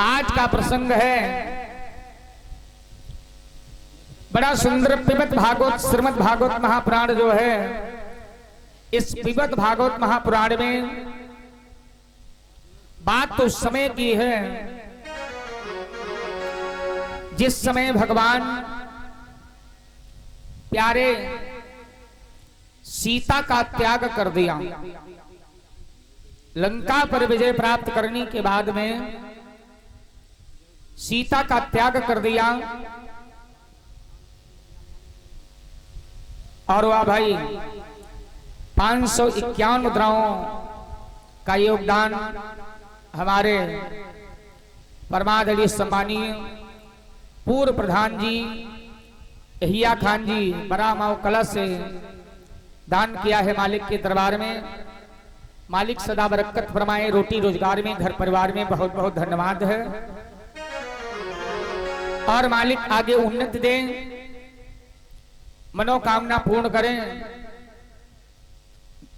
आज का प्रसंग है बड़ा सुंदर। पिबत भागवत श्रीमद् भागवत महापुराण जो है, इस पिबत भागवत महापुराण में बात तो उस समय की है जिस समय भगवान प्यारे सीता का त्याग कर दिया। लंका पर विजय प्राप्त करने के बाद में सीता का त्याग कर दिया और वह भाई 551 मुद्राओं का योगदान हमारे परमादरणीय सम्मानीय पूर्व प्रधान जी हिया खान जी बड़ा माओ कला से दान किया है मालिक के दरबार में। मालिक सदा बरकत फरमाए, रोटी रोजगार में, घर परिवार में बहुत बहुत धन्यवाद है और मालिक आगे उन्नति दें, मनोकामना पूर्ण करें।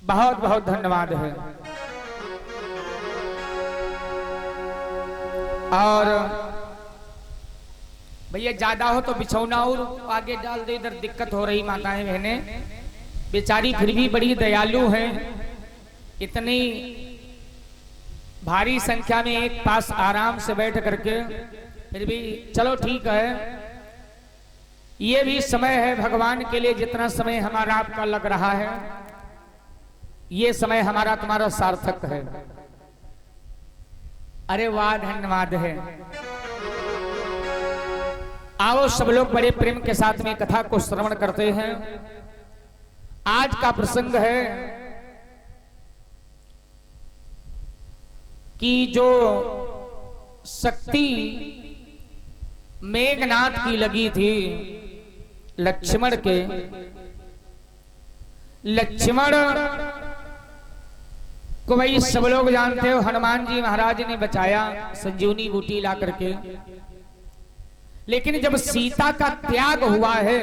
बहुत बहुत धन्यवाद है। और भैया ज्यादा हो तो बिछौना और आगे डाल दे, इधर दिक्कत हो रही माताएं बहनें बेचारी फिर भी बड़ी दयालु हैं। इतनी भारी संख्या में एक पास आराम से बैठ करके फिर भी चलो ठीक है। ये भी समय है भगवान के लिए, जितना समय हमारा आपका लग रहा है ये समय हमारा तुम्हारा सार्थक है। अरे वाह, धन्यवाद है। आओ सब लोग बड़े प्रेम के साथ में कथा को श्रवण करते हैं। आज का प्रसंग है कि जो शक्ति मेघनाथ की लगी थी लक्ष्मण के, लक्ष्मण को भाई सब लोग जानते हो, हनुमान जी महाराज ने बचाया संजीवनी बूटी ला करके। लेकिन जब सीता का त्याग हुआ है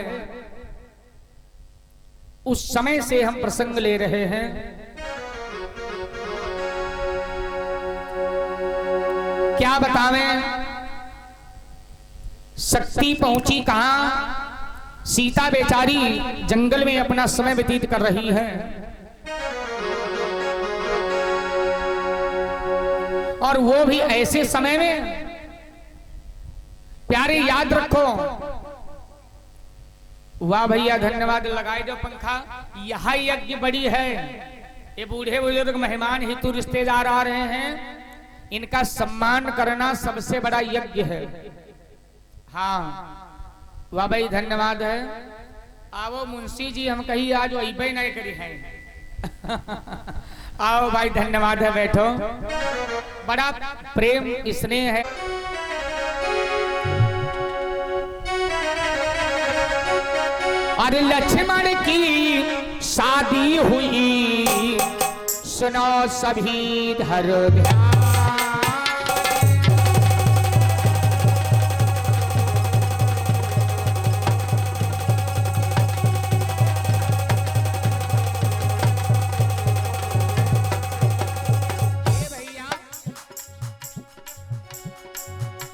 उस समय से हम प्रसंग ले रहे हैं। क्या बतावें, शक्ति पहुंची कहां? सीता बेचारी जंगल में अपना समय व्यतीत कर रही है और वो भी ऐसे समय में। प्यारे याद रखो, वाह भैया धन्यवाद, लगाए दो पंखा। यह यज्ञ बड़ी है, ये बूढ़े बुजुर्ग मेहमान हितु रिश्तेदार आ रहे हैं, इनका सम्मान करना सबसे बड़ा यज्ञ है। हाँ वाह भाई धन्यवाद है। आओ मुंशी जी, हम कहीं आज वही नहीं करी है। आओ भाई धन्यवाद है, बैठो। बड़ा प्रेम स्नेह है। अरे लक्ष्मण की शादी हुई, सुनो सभी धर ध्यान।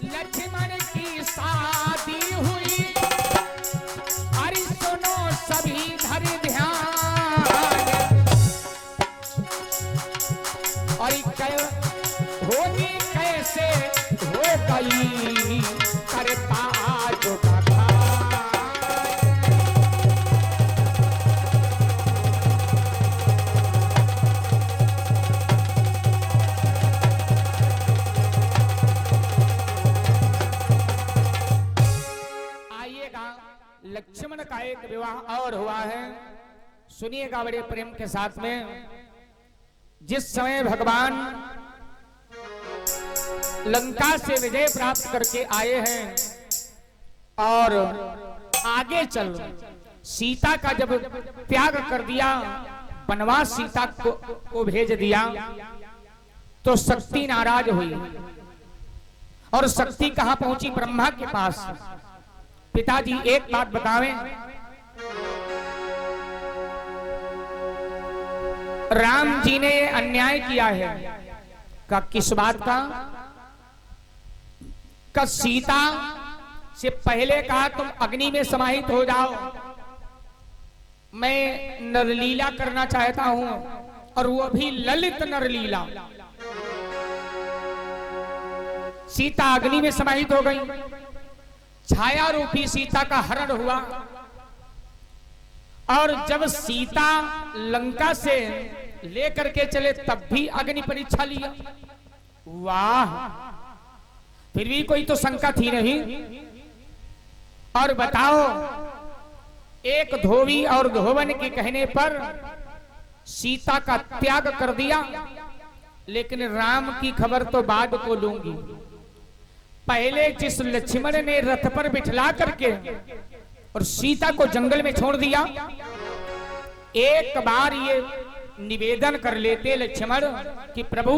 लक्ष्मण की शादी हुई, अरे सुनो सभी धर ध्यान। और होनी कैसे हो गई करता जो कथा। लक्ष्मण का एक विवाह और हुआ है, सुनिएगा बड़े प्रेम के साथ में। जिस समय भगवान लंका से विजय प्राप्त करके आए हैं और आगे चल सीता का जब त्याग कर दिया, वनवास सीता को भेज दिया, तो शक्ति नाराज हुई और शक्ति कहां पहुंची? ब्रह्मा के पास। पिताजी एक बात बतावें, राम जी ने अन्याय किया है। का किस बात का? कि सीता से पहले कहा तुम अग्नि में समाहित हो जाओ, मैं नरलीला करना चाहता हूं, और वो भी ललित नरलीला। सीता अग्नि में समाहित हो गई, छाया रूपी सीता का हरण हुआ, और जब सीता लंका से लेकर के चले तब भी अग्नि परीक्षा लिया। वाह, फिर भी कोई तो शंका थी नहीं। और बताओ, एक धोबी और धोबन के कहने पर सीता का त्याग कर दिया, लेकिन राम की खबर तो बाद को लूंगी। पहले जिस लक्ष्मण ने रथ पर बिठला करके और सीता को जंगल में छोड़ दिया, एक बार ये निवेदन कर लेते लक्ष्मण कि प्रभु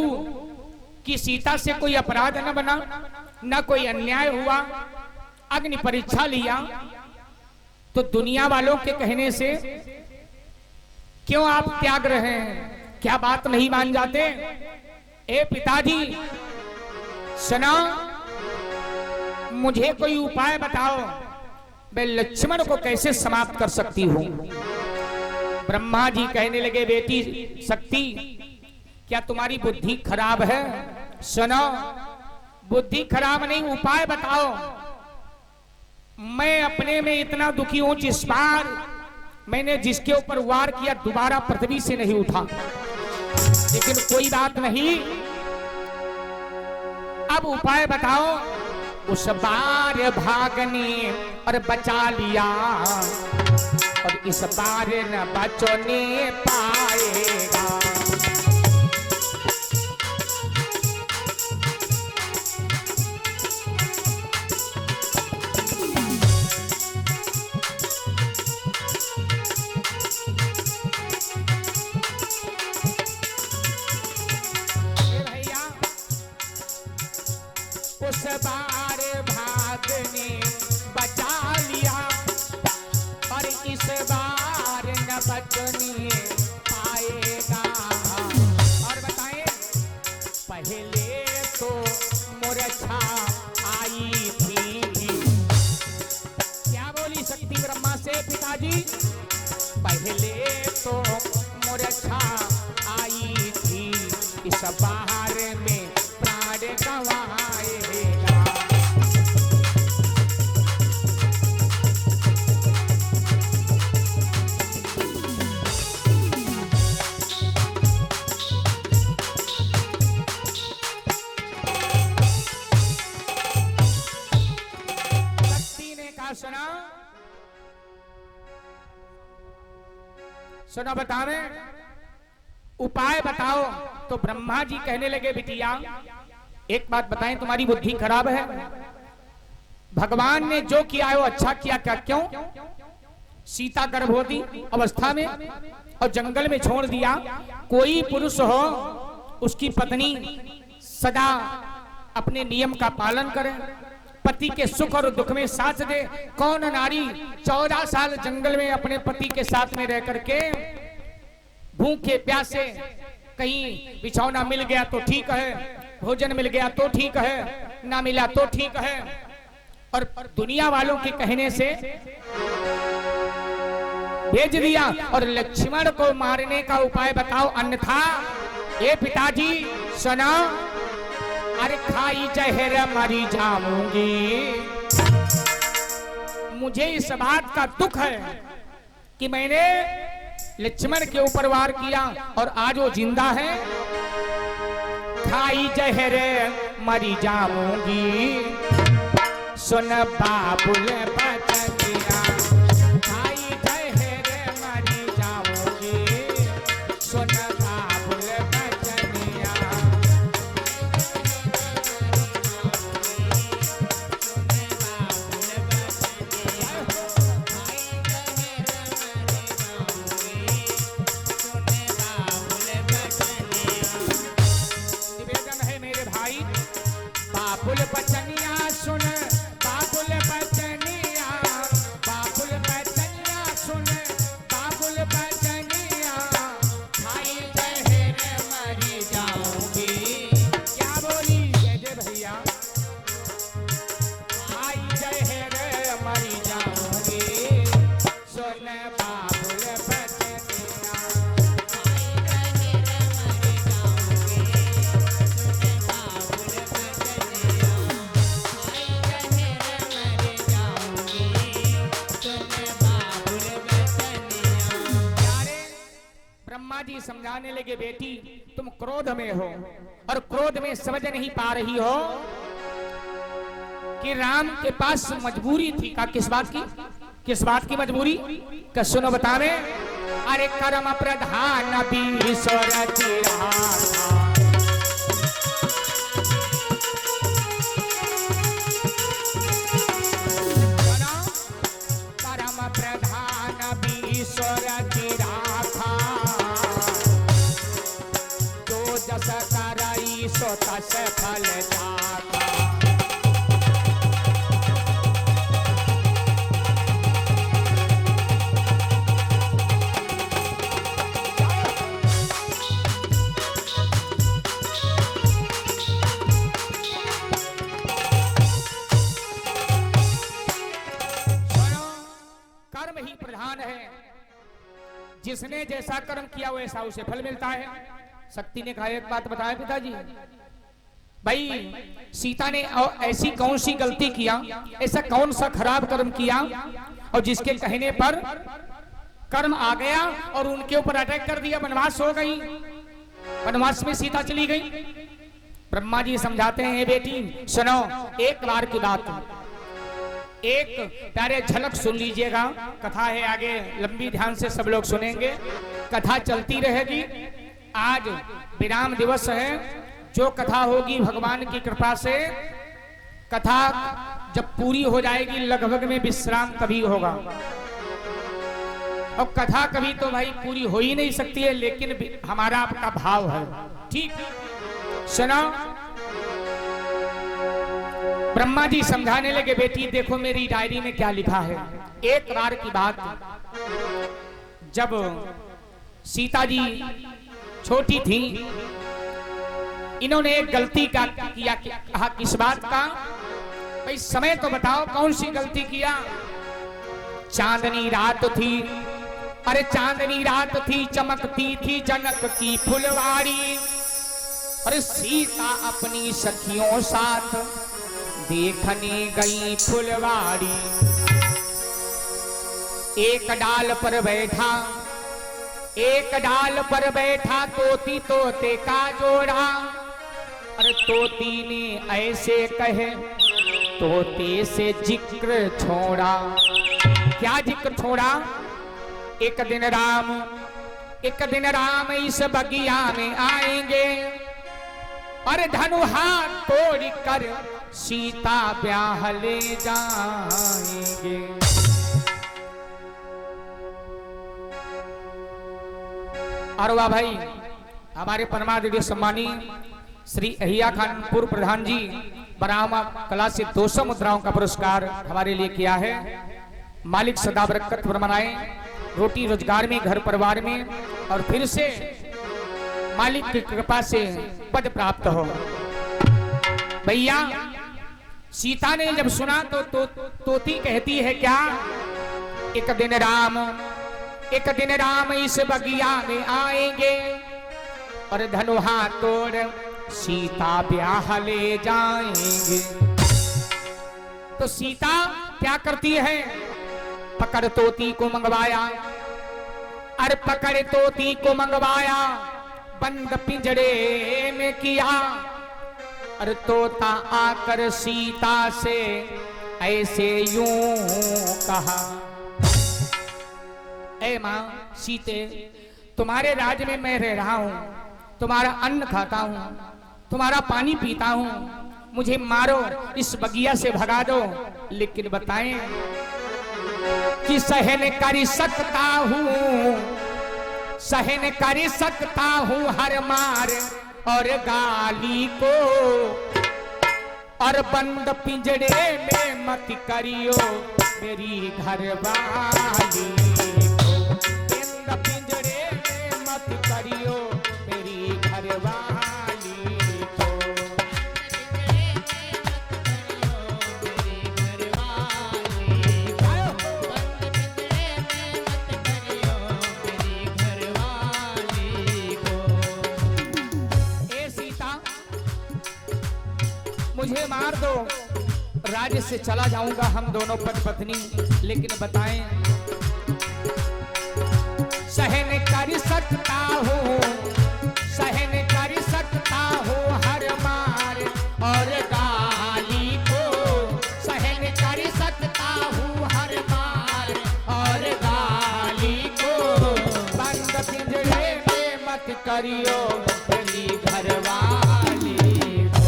की सीता से कोई अपराध न बना, न कोई अन्याय हुआ, अग्नि परीक्षा लिया, तो दुनिया वालों के कहने से क्यों आप त्याग रहे हैं? क्या बात नहीं मान जाते? ए पिताजी सुना, मुझे कोई उपाय बताओ, मैं लक्ष्मण को कैसे समाप्त कर सकती हूं। ब्रह्मा जी कहने लगे, बेटी शक्ति, क्या तुम्हारी बुद्धि खराब है? सुनो, बुद्धि खराब नहीं, उपाय बताओ। मैं अपने में इतना दुखी हूं, जिस बार मैंने जिसके ऊपर वार किया दोबारा पृथ्वी से नहीं उठा। लेकिन कोई बात नहीं, अब उपाय बताओ। उस बार भागने और बचा लिया, और इस बार न बचने पाएगा। उस बार भागने बचा लिया, और इस बार न बचने पाएगा। और बताएं, पहले तो मूर्छा आई थी। क्या बोली शक्ति ब्रह्मा से, पिताजी? पहले तो मूर्छा आई थी, इस बार में प्राण गंवाएगा। शक्ति ने कहा, सुनो बतावे, उपाय बताओ। तो ब्रह्मा जी कहने लगे, बिटिया एक बात बताएं, तुम्हारी बुद्धि खराब है। भगवान ने जो किया है वो अच्छा किया क्या? क्यों? सीता गर्भवती अवस्था में और जंगल में छोड़ दिया। कोई पुरुष हो, उसकी पत्नी सदा अपने नियम का पालन करे, पति के सुख और दुख में साथ दे। कौन नारी 14 साल जंगल में अपने पति के साथ में रह करके भूखे प्यासे, कहीं बिछौना मिल गया तो ठीक है, भोजन मिल गया तो ठीक है, ना मिला तो ठीक है, और दुनिया वालों के कहने से भेज दिया। और लक्ष्मण को मारने का उपाय बताओ, अन्यथा ये पिताजी सुना, अरे खाई जहर मरी जाऊंगी। मुझे इस बात का दुख है कि मैंने लक्ष्मण के ऊपर वार किया और आज वो जिंदा है। खाई जहर मरी जाऊंगी, सुन बाबुल बचनिया। खाई जहर मरी जाऊंगी, सुन बाबुल बचनिया। निवेदन है मेरे भाई, बाबुल बचनिया सुन, बाबुल बचनिया। समझाने लगे, बेटी तुम क्रोध में हो और क्रोध में समझ नहीं पा रही हो कि राम के पास मजबूरी थी। का किस बात की, किस बात की मजबूरी? का सुनो बतावे। अरे कर्म प्रधान बीसर चिरा से फल जाता। कर्म ही प्रधान है, जिसने जैसा कर्म किया वैसा उसे फल मिलता है। शक्ति ने कहा, एक बात बताया पिताजी, भाई सीता ने ऐसी कौन सी गलती किया, ऐसा कौन सा खराब कर्म किया और जिसके कहने पर कर्म आ गया और उनके ऊपर अटैक कर दिया, वनवास हो गई, वनवास में सीता चली गई। ब्रह्मा जी समझाते हैं, बेटी सुनो, एक बार की बात, एक प्यारे झलक सुन लीजिएगा। कथा है आगे, लंबी ध्यान से सब लोग सुनेंगे, कथा चलती रहेगी। आज विराम दिवस है, जो कथा होगी भगवान की कृपा से, कथा जब पूरी हो जाएगी लगभग में विश्राम कभी होगा। और कथा कभी तो भाई पूरी हो ही नहीं सकती है, लेकिन हमारा आपका भाव है। ठीक सुना, ब्रह्मा जी समझाने लगे, बेटी देखो मेरी डायरी में क्या लिखा है। एक बार की बात, जब सीता जी छोटी थी, इन्होंने एक गलती का किया। कहा किस बात का? भाई समय तो बताओ कौन सी गलती किया। चांदनी रात थी, अरे चांदनी रात थी, चमकती थी जनक की फुलवाड़ी। अरे सीता अपनी सखियों साथ देखने गई फुलवाड़ी। एक डाल पर बैठा, एक डाल पर बैठा तोती तोते का जोड़ा। अरे तोती ने ऐसे कहे, तोते से जिक्र छोड़ा। क्या जिक्र छोड़ा? एक दिन राम इस बगिया में आएंगे, अरे धनु हाथ तोड़ कर सीता ब्याह ले जाएंगे। और वाह भाई, हमारे परमादरणीय सम्मानी श्री अहिया खान पूर्व प्रधान जी बरामा कला से 200 मुद्राओं का पुरस्कार हमारे लिए किया है। मालिक सदा बरकत फरमाए, रोटी रोजगार में, घर परिवार में, और फिर से मालिक की कृपा से पद प्राप्त हो। भैया सीता ने जब सुना तो तोती कहती है क्या? एक दिन राम इस बगिया में आएंगे, और धनुहा तोड़ सीता ब्याह ले जाएंगे। तो सीता क्या करती है? पकड़ तोती को मंगवाया, अरे पकड़ तोती को मंगवाया, बंद पिंजरे में किया। अरे तोता आकर सीता से ऐसे यूं कहा, ऐ मां सीते, तुम्हारे राज्य में मैं रह रहा हूं, तुम्हारा अन्न खाता हूं, तुम्हारा पानी पीता हूं, मुझे मारो, इस बगिया से भगा दो, लेकिन बताएं कि सहन कर सकता हूं हर मार और गाली को, और बंद पिंजरे में मत करियो मेरी घरवाली को, बंद पिंजरे में मत करियो मेरी घरवाली को। ए सीता, मुझे मार दो, राज्य से चला जाऊंगा, हम दोनों पति पत्नी, लेकिन बताएं सहन कर कर सकता हूँ, सहन कर सकता हूँ हर मार और गाली को, सहन कर सकता हूँ हर मार और गाली को। बंद पिंजरे में मत करियो मेरी घरवाली को,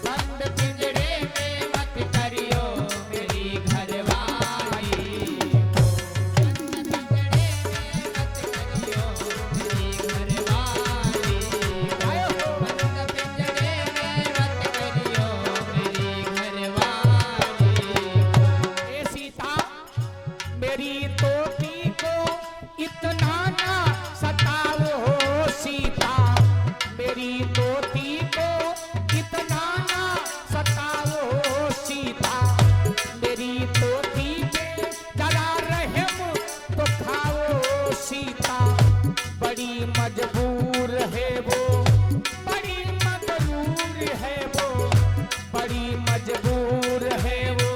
बंद पिंजरे में मत करियो मेरी घरवाली को, बंद पिंजरे में मत करियो मेरी घरवाली को, बंद पिंजरे में मत करियो मेरी घरवाली को। ए सीता, मेरी तोती को इतना ना सताओ हो सीता, मेरी तोती को इतना ना सताओ हो सीता, मेरी तोती पे जरा रहम तो खाओ सीता। बड़ी मजबूर है वो, बड़ी मजबूर है वो, बड़ी मजबूर है वो,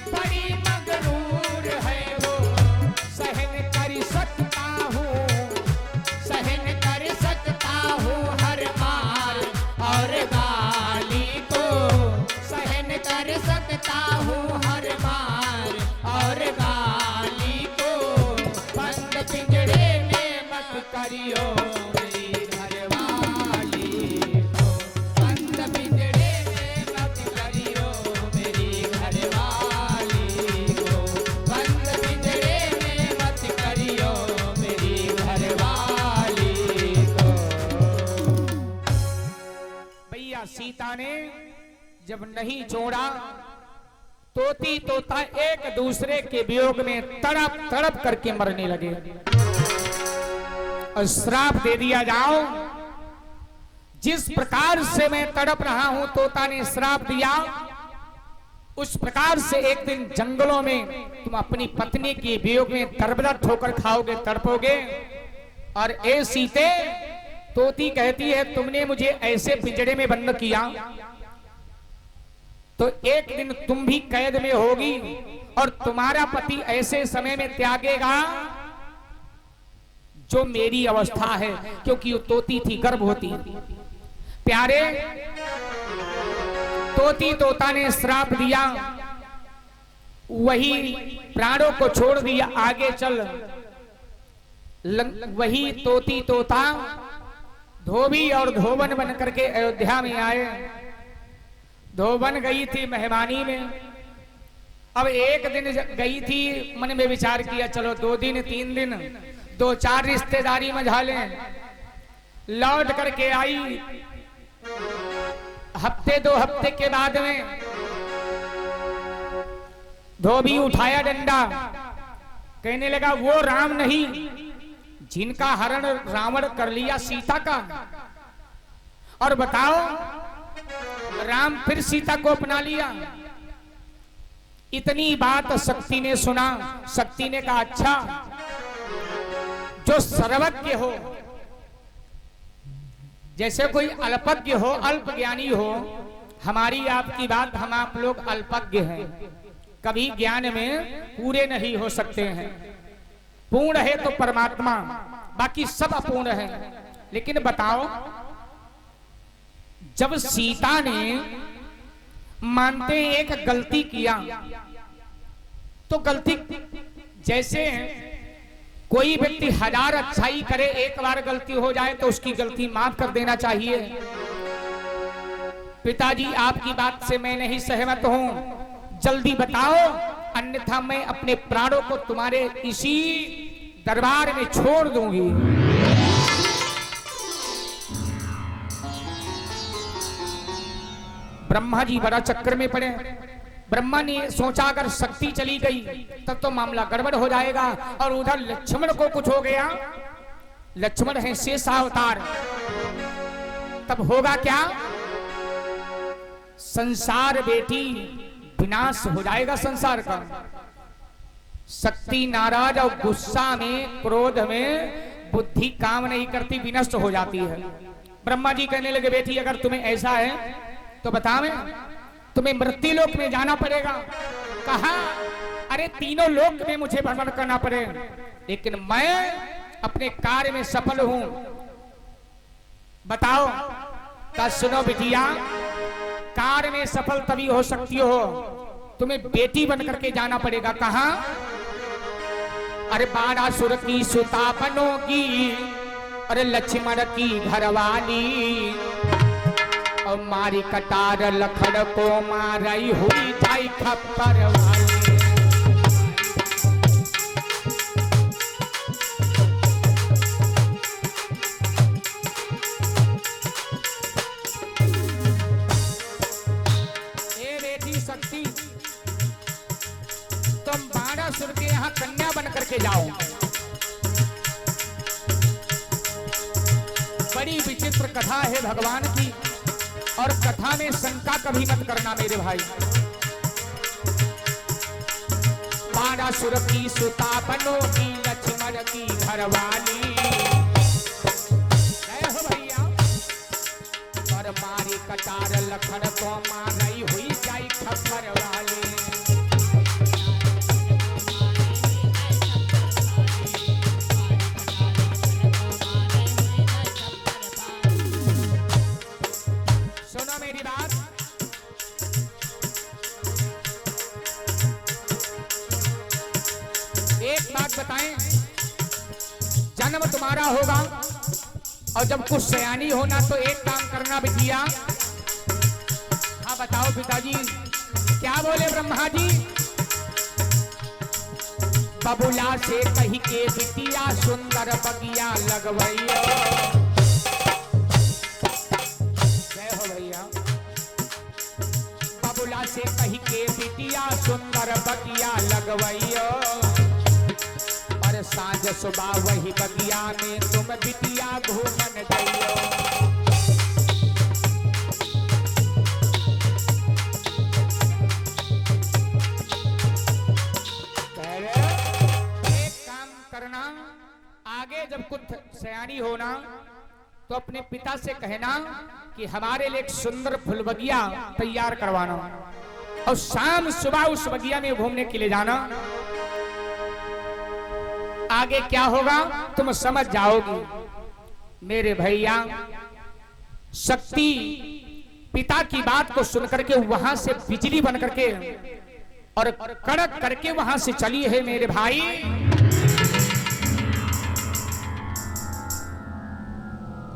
बड़ी मगरूर है वो। सहन कर सकता हूँ, सहन कर सकता हूँ हर मार और गाली को, सहन कर सकता हूँ हर मार और गाली को। बंद पिंजरे में मत करियो मेरी घरवाली को, बंद पिंजरे में मत करियो मेरी घरवाली को, बंद पिंजरे में मत करियो मेरी घरवाली को। भैया सीता ने जब नहीं छोड़ा, तोती तोता एक दूसरे के वियोग में तड़प तड़प करके मरने लगे और श्राप दे दिया जाओ। जिस प्रकार से मैं तड़प रहा हूं, तोता ने श्राप दिया, उस प्रकार से एक दिन जंगलों में तुम अपनी पत्नी के वियोग में दरबदर ठोकर खाओगे, तड़पोगे। और ए सीते, तोती कहती है तुमने मुझे ऐसे पिंजड़े में बंद किया तो एक दिन तुम भी कैद में होगी और तुम्हारा पति ऐसे समय में त्यागेगा जो मेरी अवस्था है, क्योंकि वो तोती थी, गर्भवती। प्यारे, तोती तोता ने श्राप दिया, वही प्राणों को छोड़ दिया, आगे चल। वही तोती तोता धोबी और धोबन बन करके अयोध्या में आए। धोबन गई थी मेहमानी में, अब एक दिन गई थी, मन में विचार किया चलो 2 दिन 3 दिन 2-4 रिश्तेदारी मझा लें। लौट करके आई, हफ्ते 2 हफ्ते के बाद में धोबी उठाया डंडा, कहने लगा वो राम नहीं जिनका हरण रावण कर लिया सीता का। और बताओ, राम फिर सीता को अपना लिया। इतनी बात शक्ति ने सुना। शक्ति ने कहा अच्छा, जो सर्वज्ञ हो, जैसे कोई अल्पज्ञ हो, अल्प ज्ञानी हो, हमारी आपकी बात, हम आप लोग अल्पज्ञ हैं, कभी ज्ञान में पूरे नहीं हो सकते हैं। पूर्ण है तो परमात्मा, बाकी सब अपूर्ण है। लेकिन बताओ, जब सीता ने मानते एक गलती किया, तो गलती, जैसे कोई व्यक्ति 1000 अच्छाई करे, एक बार गलती हो जाए तो उसकी गलती माफ कर देना चाहिए। पिताजी, आपकी बात से मैं नहीं सहमत हूं, जल्दी बताओ, अन्यथा मैं अपने प्राणों को तुम्हारे इसी दरबार में छोड़ दूंगी। ब्रह्मा जी बड़ा चक्कर में पड़े। ब्रह्मा ने सोचा अगर शक्ति चली गई तब तो मामला गड़बड़ हो जाएगा, और उधर लक्ष्मण को कुछ हो गया। लक्ष्मण है शेषावतार, तब होगा क्या? संसार बेटी, विनाश हो जाएगा संसार का। शक्ति नाराज और गुस्सा में, क्रोध में बुद्धि काम नहीं करती, विनष्ट हो जाती है। ब्रह्मा जी कहने लगे बेटी अगर तुम्हें ऐसा है तो बताओ, तुम्हें मृत्यु लोक में जाना पड़ेगा। कहा अरे तीनों लोक में मुझे भ्रमण करना पड़े, लेकिन मैं अपने कार्य में सफल हूं। बताओ, का सुनो बिटिया, कार्य में सफल तभी हो सकती हो, तुम्हें बेटी बन करके जाना पड़ेगा। कहां? अरे बाणासुर की सुता बनोगी, अरे लक्ष्मण की घरवाली, और मारी कटार लखन को मारई हुई जाई खप्पर वाली। शक्ति, तुम बाणासुर के यहाँ कन्या बन करके जाओ। बड़ी विचित्र कथा है भगवान की, और कथा में शंका कभी मत करना मेरे भाई। बाणासुर की सुता बनोगी, लक्ष्मण की घरवाली, जय हो भैया। और मारी कटार लखन को मारई हुई जाई खप्पर वाली। सुनो मेरी बात, एक बात बताएं, जन्म तुम्हारा होगा और जब कुछ सयानी होना तो एक काम करना बिटिया। हाँ बताओ पिताजी, क्या बोले ब्रह्मा जी? बबुला से कही के बिटिया, सुंदर बगिया लगवैया। जय हो भैया। बबुला से कही के बिटिया, सुंदर बगिया लगवैया, और सांझ सुबह वही बगिया में तुम बिटिया घूमन गइयो। आगे जब कुछ सयानी होना तो अपने पिता से कहना कि हमारे लिए एक सुंदर फूल बगिया तैयार करवाना, और शाम सुबह उस बगिया में घूमने के लिए जाना। आगे क्या होगा तुम समझ जाओगी मेरे भैया। शक्ति पिता की बात को सुनकर के वहां से बिजली बन करके और कड़क करके वहां से चली है मेरे भाई।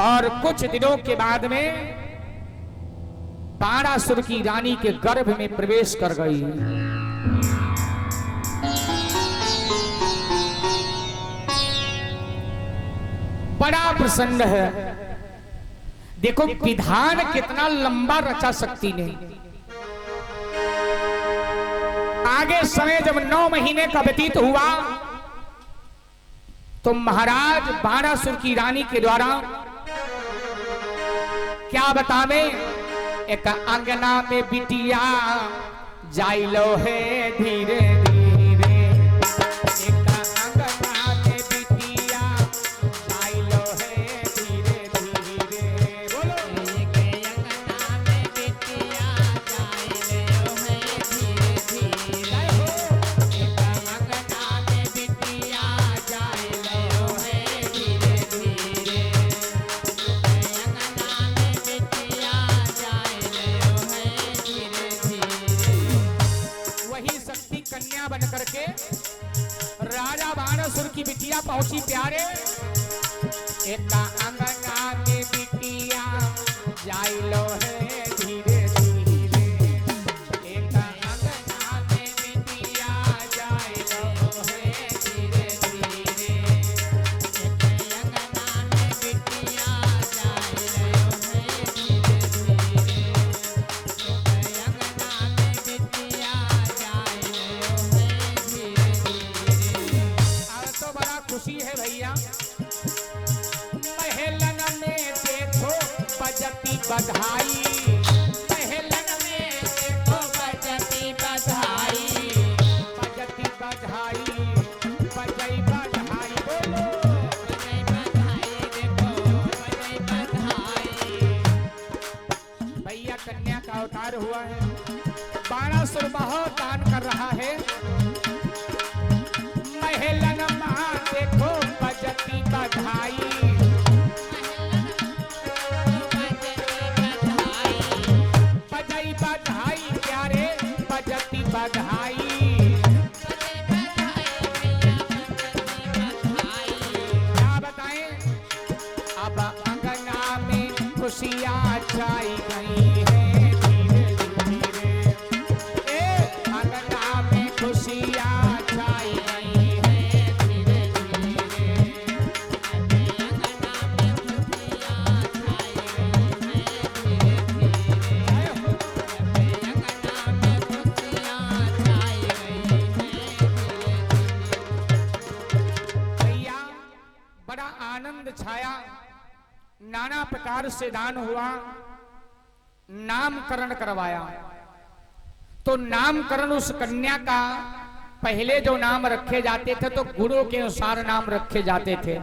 और कुछ दिनों के बाद में बाणासुर की रानी के गर्भ में प्रवेश कर गई। बड़ा प्रसन्न है। देखो विधान कितना लंबा रचा शक्ति ने। आगे समय जब 9 महीने का व्यतीत हुआ तो महाराज बाणासुर की रानी के द्वारा क्या बतावे, एक अंगना में बिटिया जाइलो है धीरे धीरे। एक अंगना में बिटिया जाइलो है धीरे धीरे। बोलो। एक अंगना में बिटिया जाइलो है धीरे धीरे। एक अंगना में बिटिया जाइलो है धीरे धीरे। कन्या बन करके राजा बाणासुर की बिटिया पहुंची प्यारे। एक अंगना में बिटिया जाइलो है धीरे धीरे। एक अंगना में बिटिया जाइलो है धीरे धीरे। एक अंगना में बिटिया जाइलो है धीरे धीरे। एक अंगना में बिटिया खुशी है भैया। महलन में देखो बजती बधाई। महलन में देखो बजती बधाई। बजती बधाई बजई बधाई। बोलो बजई बधाई। देखो बजई बधाई। भैया कन्या का अवतार हुआ है। बाणासुर बहुत दान कर रहा है। महलन देखो बजती बजती बधाई। क्या बताएं, अब अंगना में खुशियाँ छाई गई है धीरे धीरे। अंगना में खुशियाँ छाई गई है धीरे धीरे। भैया बड़ा आनंद छाया, नाना प्रकार से दान हुआ, नामकरण करवाया। तो नामकरण उस कन्या का पहले जो नाम रखे जाते थे तो गुणों के अनुसार नाम रखे जाते थे,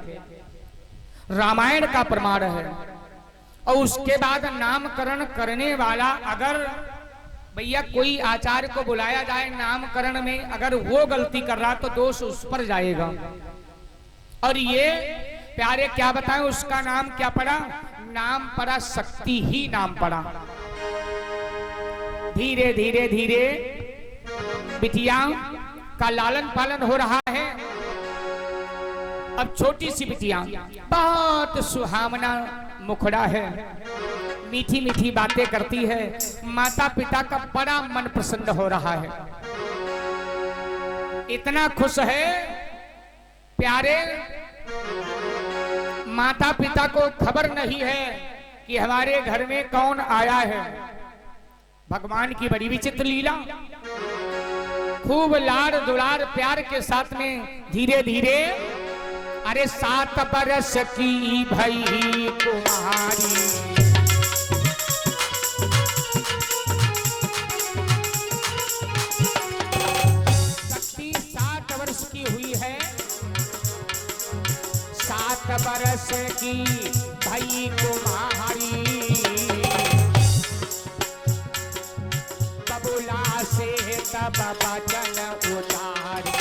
रामायण का प्रमाण है। और उसके बाद नामकरण करने वाला अगर भैया कोई आचार्य को बुलाया जाए नामकरण में, अगर वो गलती कर रहा तो दोष उस पर जाएगा। और ये प्यारे क्या बताएं, उसका नाम क्या पड़ा? नाम पड़ा शक्ति ही नाम पड़ा। धीरे धीरे धीरे बिटिया का लालन पालन हो रहा है। अब छोटी सी बिटिया, बहुत सुहावना मुखड़ा है, मीठी मीठी बातें करती है, माता पिता का बड़ा मन प्रसन्न हो रहा है। इतना खुश है प्यारे, माता पिता को खबर नहीं है कि हमारे घर में कौन आया है। भगवान की बड़ी विचित्र लीला, खूब लाड़ दुलार प्यार के साथ में धीरे धीरे, अरे 7 बरस की भई कुमारी, शक्ति 7 वर्ष की हुई है। 7 बरस की भई कुमारी, बबुला से तब वचन उतारी।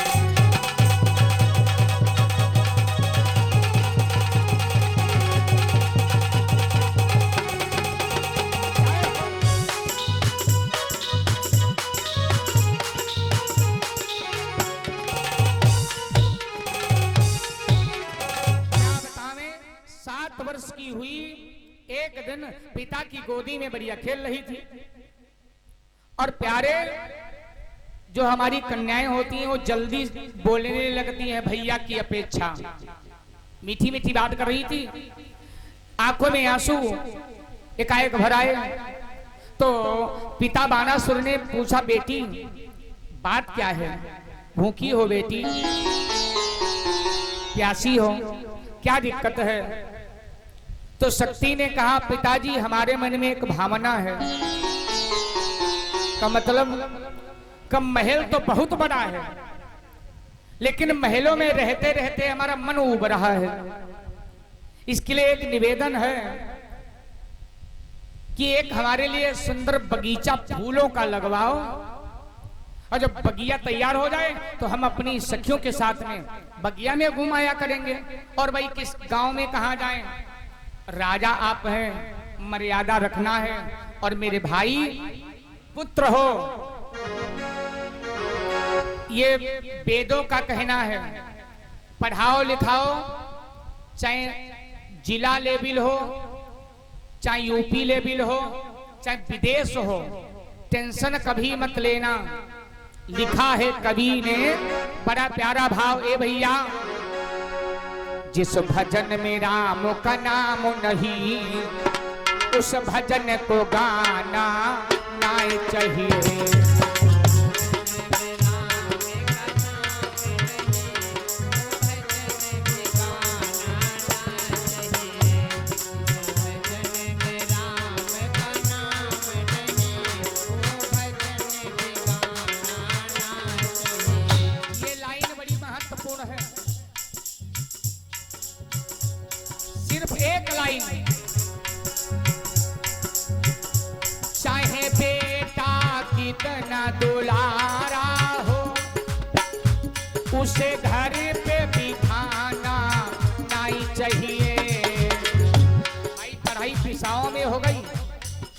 वर्ष की हुई, एक दिन पिता की गोदी में बढ़िया खेल रही थी। और प्यारे जो हमारी कन्याएं होती हैं वो जल्दी बोलने लगती हैं भैया की अपेक्षा। मीठी मीठी बात कर रही थी, आंखों में आंसू एकाएक भर आए। तो पिता बाणासुर ने पूछा, बेटी बात क्या है? भूखी हो बेटी, प्यासी हो, क्या दिक्कत है? तो शक्ति ने कहा, पिताजी हमारे मन में एक भावना है। का मतलब, कम महल तो बहुत बड़ा है, लेकिन महलों में रहते रहते हमारा मन उब रहा है। इसके लिए एक निवेदन है कि एक हमारे लिए सुंदर बगीचा फूलों का लगवाओ, और जब बगिया तैयार हो जाए तो हम अपनी सखियों के साथ में बगिया में घुमाया करेंगे। और भाई किस गांव में कहाँ जाएं? राजा आप हैं, मर्यादा रखना है, और मेरे भाई पुत्र हो, ये वेदों का कहना है। पढ़ाओ लिखाओ, चाहे जिला लेवल हो, चाहे यूपी लेवल हो, चाहे विदेश हो, टेंशन कभी मत लेना। लिखा है कवि ने बड़ा प्यारा भाव, ए भैया, जिस भजन में राम का नाम नहीं, उस भजन को गाना ना चाहिए। ये लाइन बड़ी महत्वपूर्ण है, सिर्फ एक लाइन। चाहे बेटा कितना दुलारा हो, उसे घर पे बिठाना नहीं चाहिए। भाई पढ़ाई पिसाओं में हो गई,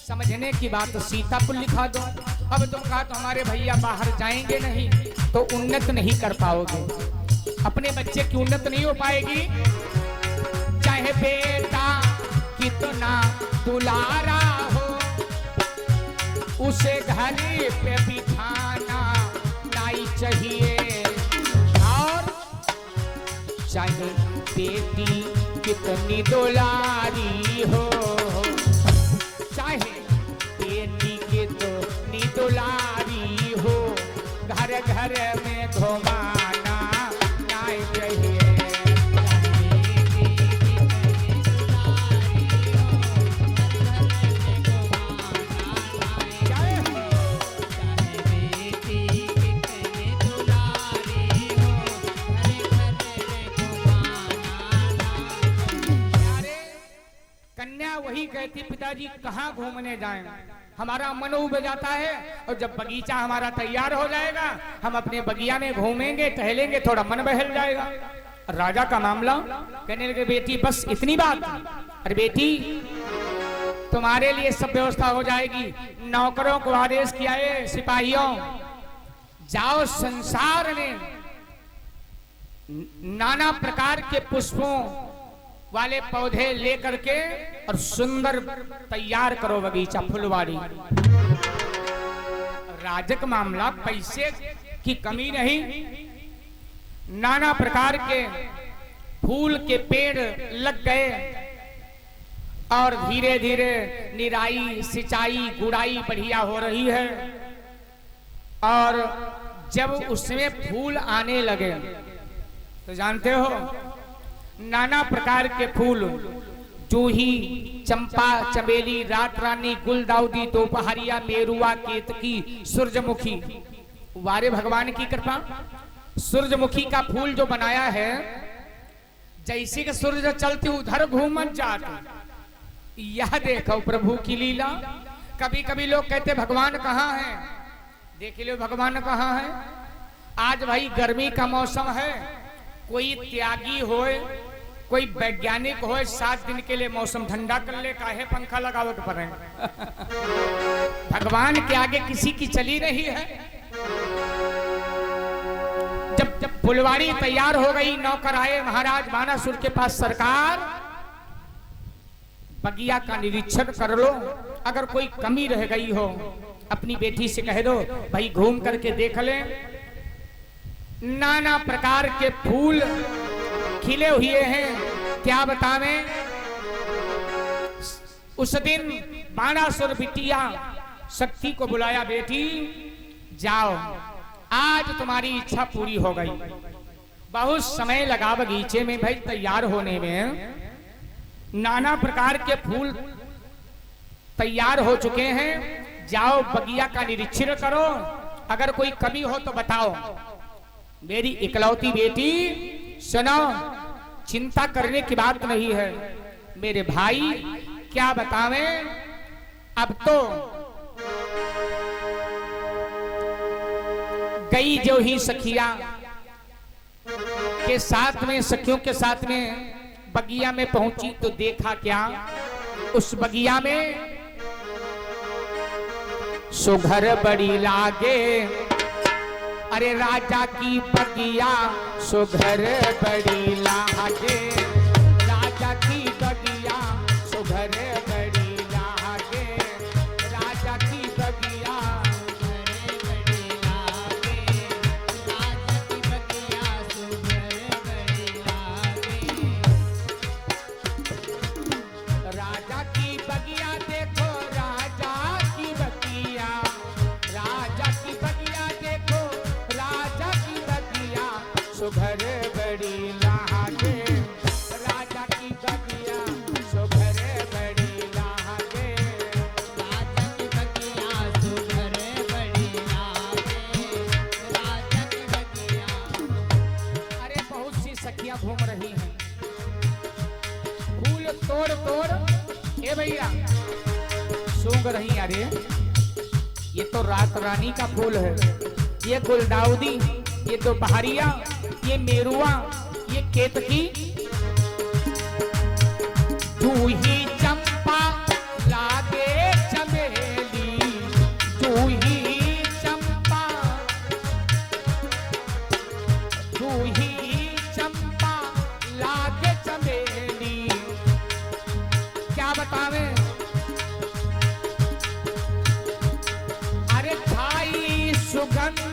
समझने की बात सीतापुर लिखा दो, अब तुम कहा तो हमारे भैया बाहर जाएंगे नहीं तो उन्नत नहीं कर पाओगे, अपने बच्चे की उन्नत नहीं हो पाएगी। चाहे बेटा कितना दुलारा हो, उसे घर पे बिठाना नहीं चाहिए। और चाहे बेटी कितनी दुलारी हो, चाहे बेटी कितनी दुलारी हो, घर घर में घुमाना नहीं चाहिए। वही कहती पिताजी कहाँ घूमने जाएं, हमारा मन उब जाता है और जब बगीचा हमारा तैयार हो जाएगा हम अपने बगिया में घूमेंगे टहलेंगे, थोड़ा मन बहल जाएगा। राजा का मामला कहने लगे बेटी बस इतनी बात, अरे बेटी तुम्हारे लिए सब व्यवस्था हो जाएगी। नौकरों को आदेश किया है, सिपाहियों जाओ संसार में नाना प्रकार के पुष्पों वाले पौधे लेकर के और सुंदर तैयार करो बगीचा फुलवारी। राजक मामला, पैसे की कमी नहीं, नाना प्रकार के फूल के पेड़ लग गए और धीरे धीरे निराई सिंचाई गुड़ाई बढ़िया हो रही है। और जब उसमें फूल आने लगे तो जानते हो नाना प्रकार के फूल, जूही, चंपा, चमेली, रात रानी, गुलदाउदी, दोपहरिया, मेरुआ, केतकी, सूरजमुखी। वारे भगवान की कृपा, सूरजमुखी का फूल जो बनाया है, जैसे कि सूरज चलते उधर घूमन जाते। यह देखो प्रभु की लीला। कभी कभी लोग कहते भगवान कहाँ है, देख लो भगवान कहाँ है। आज भाई गर्मी का मौसम है, कोई त्यागी होए, कोई वैज्ञानिक होए, 7 दिन के लिए मौसम ठंडा कर ले, काहे पंखा लगावे के पड़े। भगवान के आगे किसी की चली नहीं है। जब फुलवारी तैयार हो गई, नौकर आए, महाराज बानासुर के पास सरकार बगिया का निरीक्षण कर लो, अगर कोई कमी रह गई हो अपनी बेटी से कह दो भाई घूम करके देख ले। नाना प्रकार के फूल खिले हुए हैं, क्या बतावें। उस दिन बाणासुर बिटिया शक्ति को बुलाया, बेटी जाओ आज तुम्हारी इच्छा पूरी हो गई। बहुत समय लगा बगीचे में भाई तैयार होने में, नाना प्रकार के फूल तैयार हो चुके हैं, जाओ बगिया का निरीक्षण करो, अगर कोई कमी हो तो बताओ। मेरी इकलौती बेटी सुनो, चिंता करने की बात नहीं है मेरे भाई, क्या बतावें। अब तो गई जो ही सखिया के साथ में, सखियों के साथ में बगिया में पहुंची तो देखा क्या, उस बगिया में सुघर बड़ी लागे, अरे राजा की बगिया सुघर बड़ी लागे, राजा की बगिया सुघर बड़ी लागे, राजा की बगिया बड़ी लागे, राजा की बगिया सुघर बड़ी लागे। राजा की बगिया देखो, राजा की बगिया, राजा की बगिया देखो, राजा की बगिया सुघर बड़ी लागे, राजा की बगिया सुघर बड़ी लागे, राजा की बगिया सुघर बड़ी लागे, राजा की बगिया। अरे बहुत सी सखियां घूम रही हैं, फूल तोड़ तोड़ ए भैया सूंघ रही। अरे ये तो रात रानी का फूल है, ये गुलदाउदी, ये दोपहरिया, ये मेरुआ, ये केतकी, जूही चंपा लागे चमेली, जूही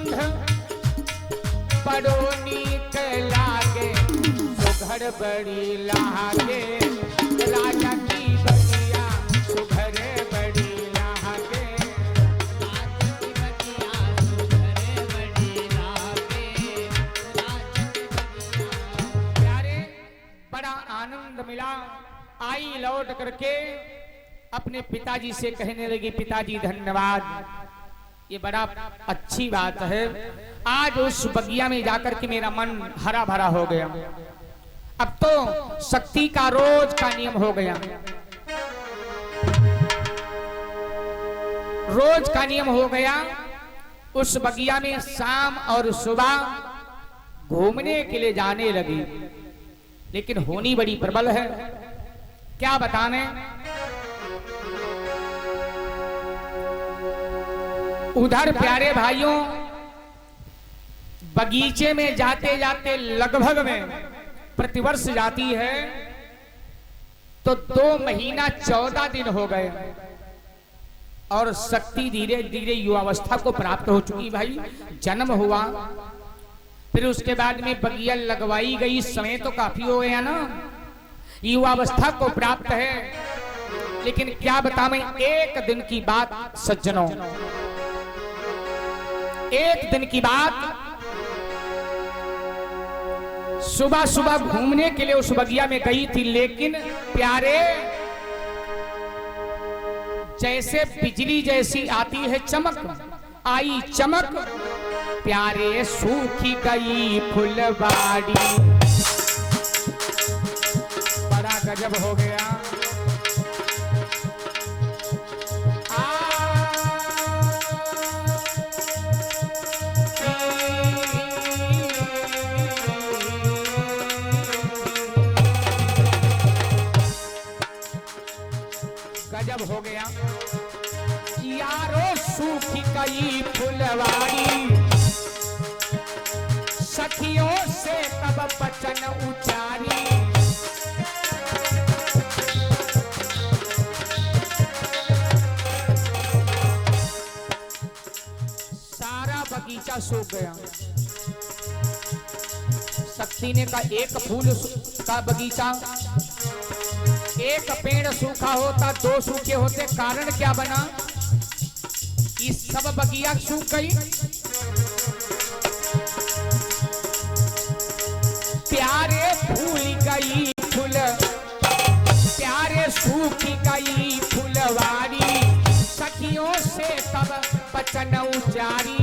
गंध बड़ो नीक लागे, सुघर बड़ी लागे, राजा की बगिया सुघर बड़ी लागे, राजा की बगिया सुघर बड़ी लागे, राजा की बगिया। प्यारे बड़ा आनंद मिला। आई लौट करके अपने पिताजी से कहने लगी, पिताजी धन्यवाद, ये बड़ा अच्छी बात है। आज उस बगिया में जाकर के मेरा मन हरा भरा हो गया। अब तो शक्ति का रोज का नियम हो गया, रोज का नियम हो गया। उस बगिया में शाम और सुबह घूमने के लिए जाने लगी, लेकिन होनी बड़ी प्रबल है, क्या बताने। उधर प्यारे भाइयों बगीचे में जाते जाते लगभग में प्रतिवर्ष जाती है तो 2 महीना 14 दिन हो गए और शक्ति धीरे धीरे युवावस्था को प्राप्त हो चुकी। भाई जन्म हुआ, फिर उसके बाद में बगिया लगवाई गई, समय तो काफी हो गया ना, युवावस्था को प्राप्त है। लेकिन क्या बताऊं, एक दिन की बात सज्जनों, एक दिन की बात, सुबह सुबह घूमने के लिए उस बगिया में गई थी, लेकिन प्यारे जैसे बिजली जैसी आती है चमक, आई चमक, प्यारे सूखी गई फुलवाड़ी, बड़ा गजब हो गया। गजब हो गया यारो, सूखी गई फुलवाड़ी, सखियों से तब बचन उचारी, सारा बगीचा सूख गया। शक्ति ने कहा एक फूल का बगीचा, एक पेड़ सूखा होता, 2 सूखे होते, कारण क्या बना, ये सब बगिया सूख गई। प्यारे फूल गई फूल, प्यारे सूखी गई फुलवाड़ी, सखियों से तब बचन उचारी।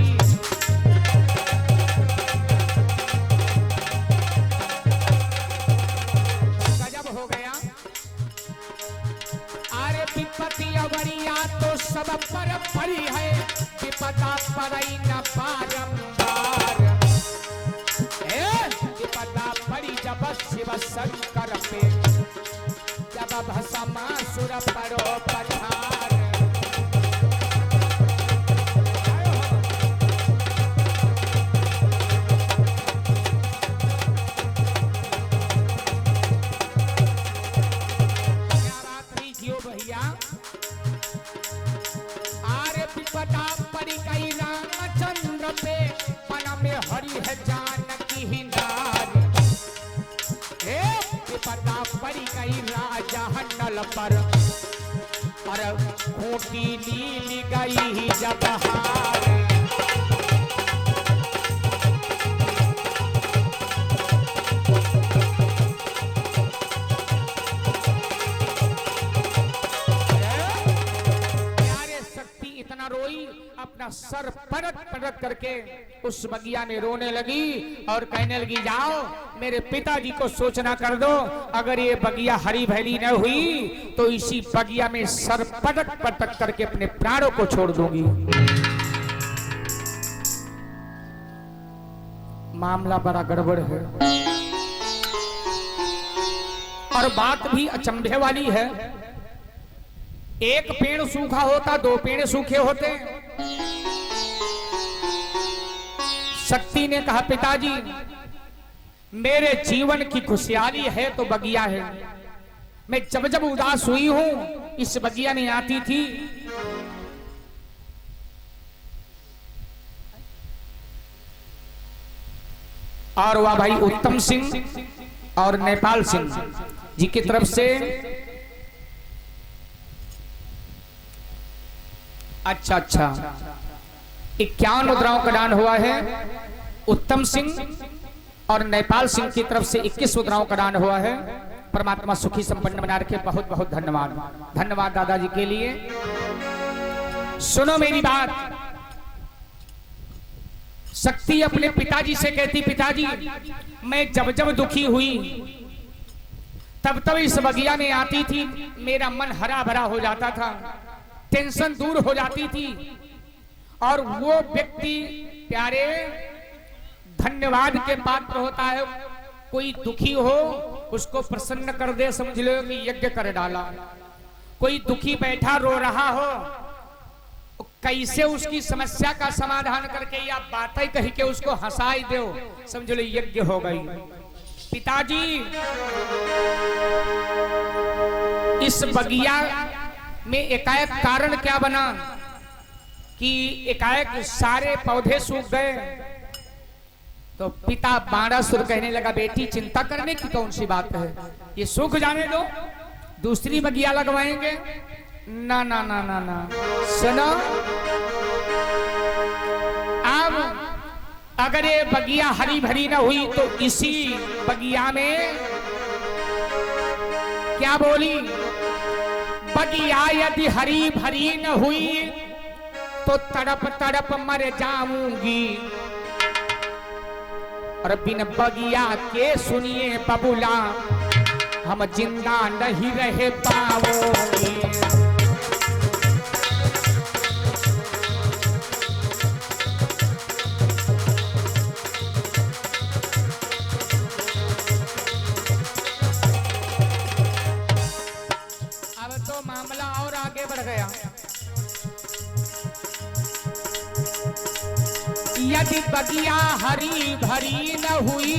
गजब हो गया। अरे विपत्ति अवरिया तो सब पर पड़ी है, विपदा पड़ई न बारंबार, विपदा पड़ी जब शिव शंकर पे, जब भस्मासुर परो पठार। रामचंद्र पे पना में हरि है जानकी हिंदार, विपदा पड़ी गई राजा हंडल पर, और खूंटी लीली गई जब हार। अपना सर पलट पलट करके उस बगिया में रोने लगी और कहने लगी, जाओ मेरे पिताजी को सूचना कर दो, अगर ये बगिया हरी भरी न हुई तो इसी बगिया में सर पलट पटक करके अपने प्राणों को छोड़ दूंगी। मामला बड़ा गड़बड़ है और बात भी अचंभे वाली है। एक पेड़ सूखा होता, 2 पेड़ सूखे होते। शक्ति ने कहा, पिताजी मेरे जीवन की खुशहाली है तो बगिया है, मैं जब जब उदास हुई हूं इस बगिया में आती थी। और वह भाई उत्तम सिंह और नेपाल सिंह जी की तरफ से अच्छा 51 मुद्राओं का दान हुआ है। उत्तम सिंह और नेपाल सिंह की तरफ से 21 मुद्राओं का दान हुआ है। परमात्मा सुखी संपन्न बना रखे। बहुत बहुत धन्यवाद। धन्यवाद दादाजी के लिए। सुनो मेरी बात। शक्ति अपने पिताजी से कहती, पिताजी मैं जब जब दुखी हुई तब तब इस बगिया में आती थी, मेरा मन हरा भरा हो जाता था, टेंशन दूर हो जाती थी। और वो व्यक्ति प्यारे धन्यवाद के पात्र होता है। कोई दुखी हो उसको प्रसन्न कर दे, समझ लो कि यज्ञ कर डाला। कोई दुखी बैठा रो रहा हो, कैसे उसकी समस्या का समाधान करके या बातें कह के उसको हंसाई दो, समझ लो यज्ञ हो गई। पिताजी इस बगिया में एकाएक कारण क्या बना कि एकाएक सारे पौधे सूख गए। तो पिता बाणासुर कहने लगा, बेटी चिंता करने की कौन सी बात है, ये सूख जाने दो, दूसरी बगिया लगवाएंगे। ना ना ना ना ना, सुनो, अब अगर ये बगिया हरी भरी ना हुई तो इसी बगिया में क्या बोली, बगिया यदि हरी भरी न हुई तो तड़प तड़प मर जाऊंगी। और बिन बगिया के सुनिए बबुला, हम जिंदा नहीं रह पाओगे। अब तो मामला और आगे बढ़ गया। यदि बगिया हरी भरी न हुई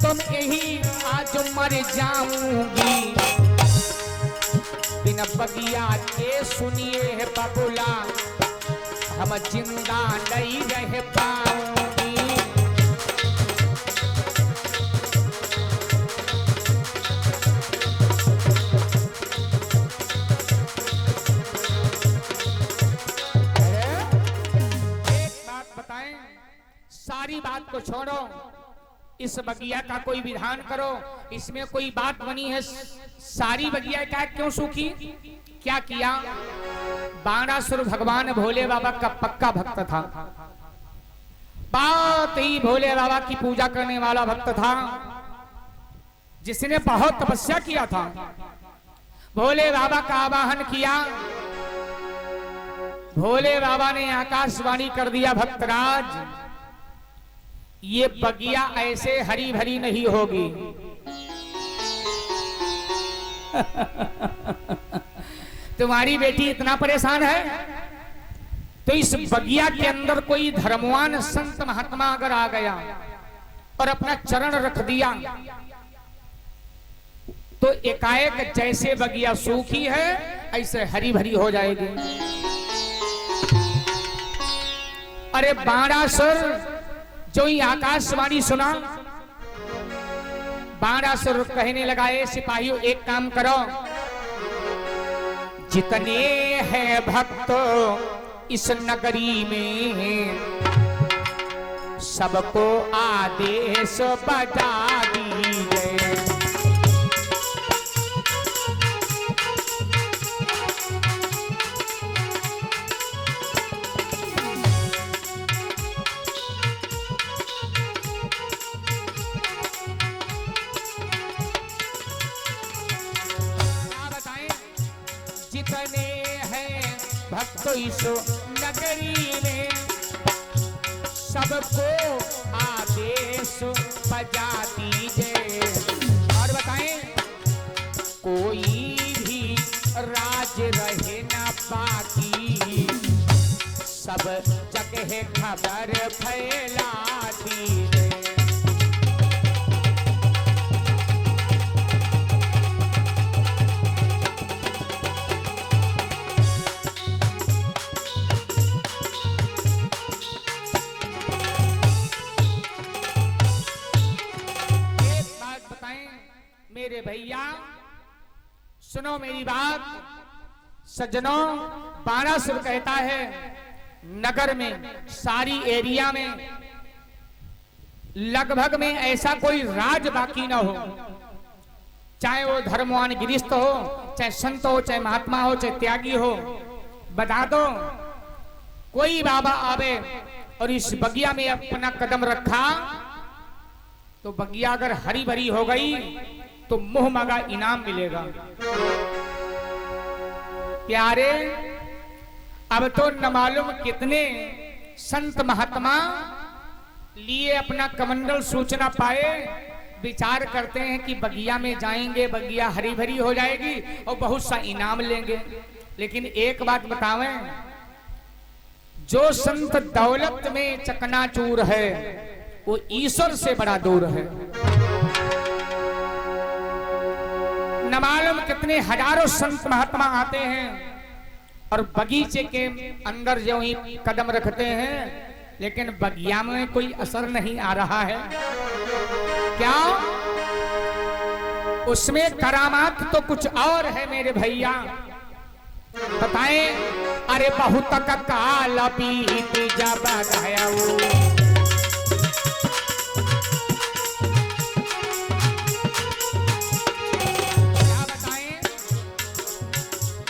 तुम यही आज मर जाऊंगी। बिना बगिया के सुनिए बबुला, हम जिंदा नहीं रह पाऊंगी। सारी बात को छोड़ो, इस बगिया का कोई विधान करो। इसमें कोई बात बनी है, सारी बगिया का क्यों सूखी? क्या किया? बाणासुर भगवान भोले बाबा का पक्का भक्त था, बात ही भोले बाबा की पूजा करने वाला भक्त था, जिसने बहुत तपस्या किया था। भोले बाबा का आवाहन किया, भोले बाबा ने आकाशवाणी कर दिया, भक्तराज ये बगिया ऐसे हरी भरी नहीं होगी। तुम्हारी बेटी इतना परेशान है तो इस बगिया के अंदर कोई धर्मवान संत महात्मा अगर आ गया और अपना चरण रख दिया तो एकाएक जैसे बगिया सूखी है ऐसे हरी भरी हो जाएगी। अरे बाणासुर जो ही आकाशवाणी सुना, बाणासुर कहने लगा, ए सिपाहियों एक काम करो, जितने हैं भक्त इस नगरी में सबको आदेश बजा दीजिए। जितने हैं भक्त इस नगरी में सबको आदेश बजा दीजिए। और बताएं कोई भी राज रहे ना बाकी, सब जगह खबर फैला दीजिए। सुनो मेरी बात सज्जनों, बाणासुर कहता है नगर में, सारी एरिया में लगभग में ऐसा कोई राज बाकी ना हो, चाहे वो धर्मवान गृहस्थ हो, चाहे संत हो, चाहे महात्मा हो, चाहे त्यागी हो। बता दो कोई बाबा आवे और इस बगिया में अपना कदम रखा तो बगिया अगर हरी भरी हो गई तो मुंह मांगा इनाम मिलेगा। प्यारे, अब तो न मालूम कितने संत महात्मा लिए अपना कमंडल सूचना पाए, विचार करते हैं कि बगिया में जाएंगे, बगिया हरी भरी हो जाएगी और बहुत सा इनाम लेंगे। लेकिन एक बात बतावें, जो संत दौलत में चकनाचूर है वो ईश्वर से बड़ा दूर है। न मालूम कितने हजारों संत महात्मा आते हैं और बगीचे के अंदर जो ही कदम रखते हैं, लेकिन बगिया में कोई असर नहीं आ रहा है। क्या उसमें करामात तो कुछ और है मेरे भैया, बताएं। अरे बहुत काल बीत जब गया क्या बताएं,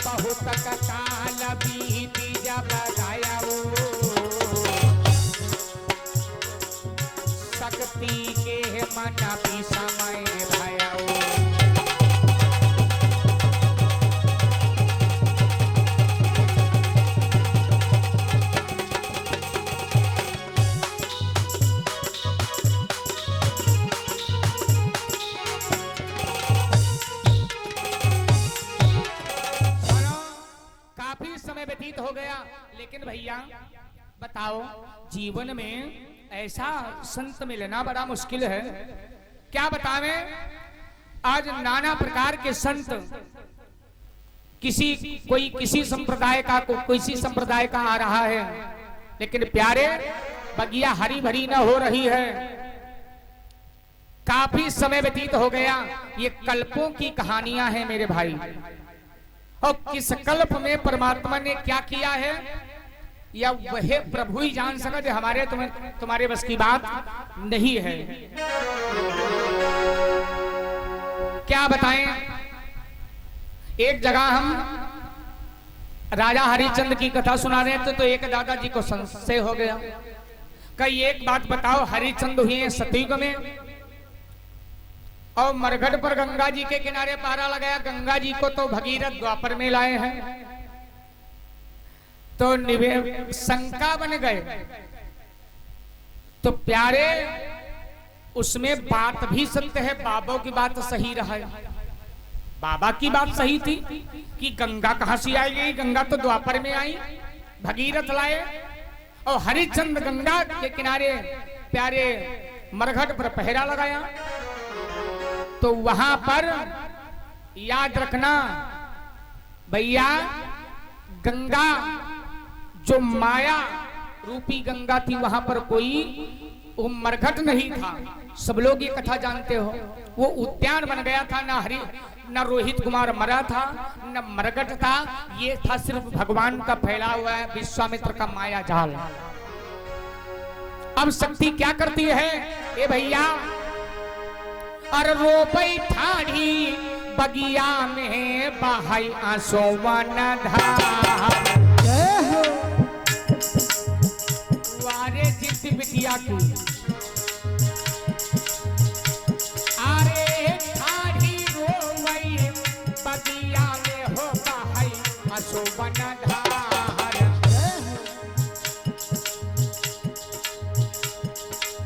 बहुत काल बीत जब गया शक्ति के मन भी समय भया। काफी समय व्यतीत हो गया, लेकिन भैया बताओ, जीवन में ऐसा संत मिलना बड़ा मुश्किल है। क्या बतावें, आज नाना प्रकार के संत, कोई किसी संप्रदाय का, किसी संप्रदाय का आ रहा है, लेकिन प्यारे बगिया हरी भरी न हो रही है। काफी समय व्यतीत हो गया। ये कल्पों की कहानियां हैं मेरे भाई, और किस कल्प में परमात्मा ने क्या किया है या वह प्रभु ही जान सका, जो हमारे तुम्हारे बस की बात नहीं है। क्या बताएं, एक जगह हम राजा हरिश्चंद्र की कथा सुना रहे थे तो एक दादाजी को संशय हो गया। कई एक बात बताओ, हरिश्चंद्र हुए सतयुग में और मरघट पर गंगा जी के किनारे पहरा लगाया। गंगा जी को तो भगीरथ द्वापर में लाए हैं, तो शंका बन गए। तो प्यारे उसमें बात भी सत्य है, बाबा की बात सही रहा है। बाबा की बात सही थी कि गंगा कहां से आई, गंगा तो द्वापर में आई, भगीरथ लाए। और हरिश्चंद्र गंगा के किनारे प्यारे मरघट पर पहरा लगाया। तो वहां पर याद रखना भैया, गंगा जो माया रूपी गंगा थी, वहां पर कोई वो मरघट नहीं था। सब लोग ये कथा जानते हो। वो उद्यान बन गया था, न रोहित कुमार मरा था, न मरघट था। ये था सिर्फ भगवान का फैला हुआ है विश्वामित्र का माया जाल। अब शक्ति क्या करती है ए भैया, और रोपई ठाड़ी बगिया में बहाई आंसू वन धार। वारे जित बिटिया की आरे ठाड़ी रोवई बगिया में हो बहाई आंसू वन धार।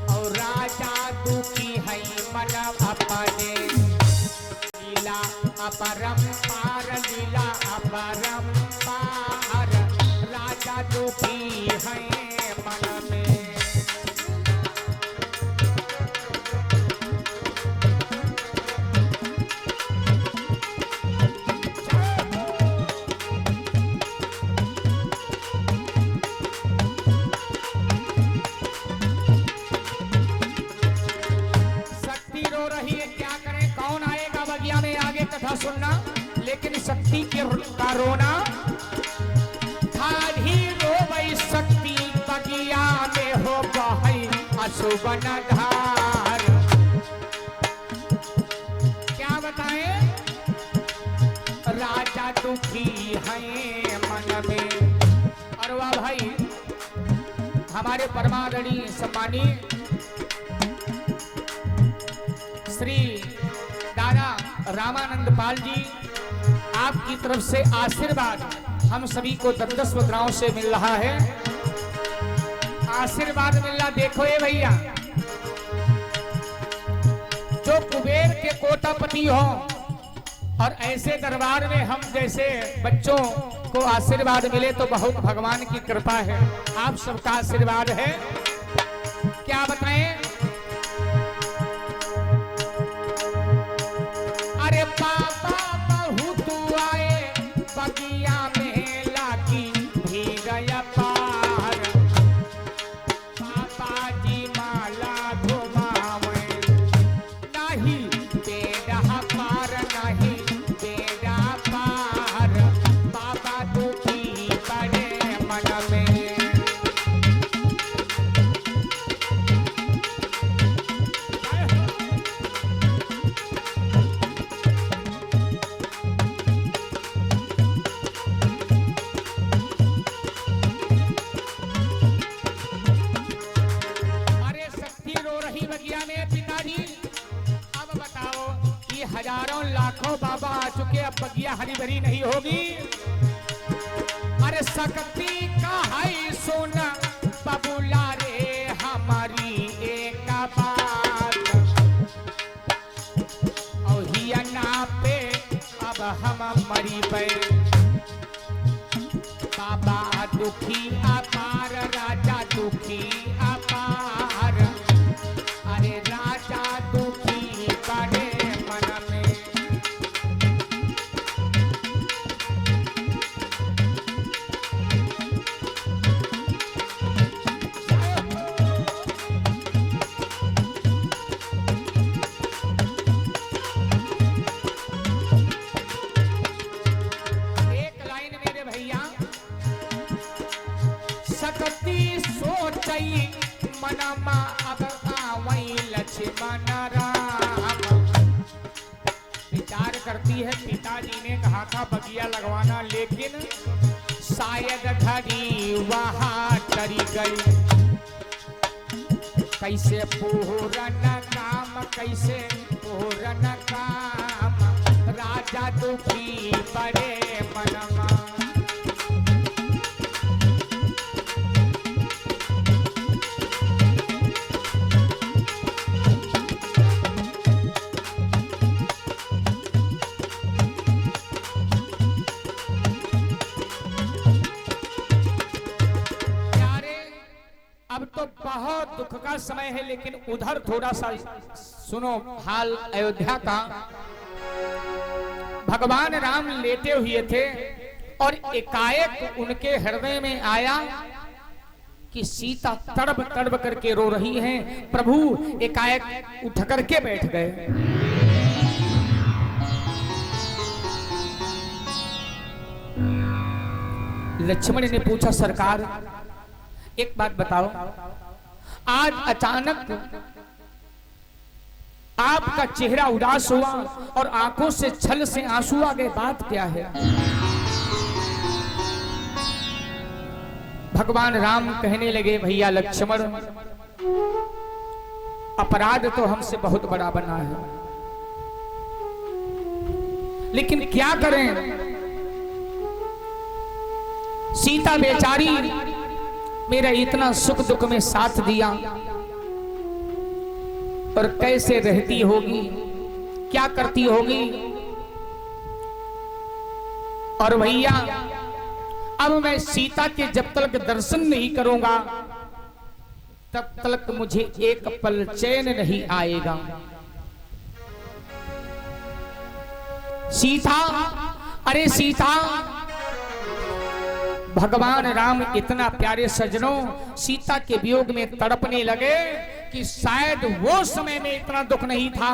और राजा दुखी है मन अपने, लीला अपरंपार, लीला अपरंपार। राजा दुखी है मन में। शक्ति रो रही है, क्या करें, कौन आएगा बगिया में आगे कथा सुनना। लेकिन शक्ति के का रोना ठाढ़ी रोवै शक्ति बगिया में हो बहै अशुभन धार। क्या बताएं, राजा दुखी हैं मन में। और वाह भाई, हमारे परमादरणीय सम्मानीय श्री दादा रामानंद पाल जी, आपकी तरफ से आशीर्वाद हम सभी को 10-10 मुद्राओं से मिल रहा है। आशीर्वाद मिल रहा, देखो ये भैया, जो कुबेर के कोटापति हो और ऐसे दरबार में हम जैसे बच्चों को आशीर्वाद मिले तो बहुत भगवान की कृपा है, आप सबका आशीर्वाद है। क्या बताएं, अरे पापा बहुत आए बगिया में लागी भीड़ पार। पापा जी माला घुमावे नहीं बेड़ा पार, नहीं बेड़ा पार। बाबा दुखी पड़े मन में। हजारों लाखों बाबा आ चुके, अब बगिया हरी भरी नहीं होगी। अरे शक्ति का है सोना बबूला रे हमारी एक बात। और हिया ना पे अब हम मरी पे। बाबा दुखी अपार, राजा दुखी अपार। अरे राजा दुखी पड़े मनमा अब आवई लक्ष्मण राम। विचार करती है, पिताजी ने कहा था बगिया लगवाना, लेकिन शायद घड़ी वहां टरी गई। कैसे पूरन काम, कैसे पूरन काम। राजा दुखी पड़े मनमा। अब तो बहुत दुख का समय है, लेकिन उधर थोड़ा सा सुनो हाल अयोध्या का। भगवान राम लेटे हुए थे और एकाएक उनके हृदय में आया कि सीता तड़प तड़प करके रो रही हैं। प्रभु एकाएक उठ करके बैठ गए। लक्ष्मण ने पूछा, सरकार एक बात बताओ, आज अचानक आपका चेहरा उदास हुआ और आंखों से छल से आंसू आ गए, बात क्या है? भगवान राम कहने लगे, भैया लक्ष्मण, अपराध तो हमसे बहुत बड़ा बना है, लेकिन क्या करें, सीता बेचारी मेरा इतना सुख दुख में साथ दिया और कैसे रहती होगी, क्या करती होगी। और भैया अब मैं सीता के जब तक दर्शन नहीं करूंगा तब तक मुझे एक पल चैन नहीं आएगा। सीता, अरे सीता, भगवान राम इतना प्यारे सजनों सीता के वियोग में तड़पने लगे कि शायद वो समय में इतना दुख नहीं था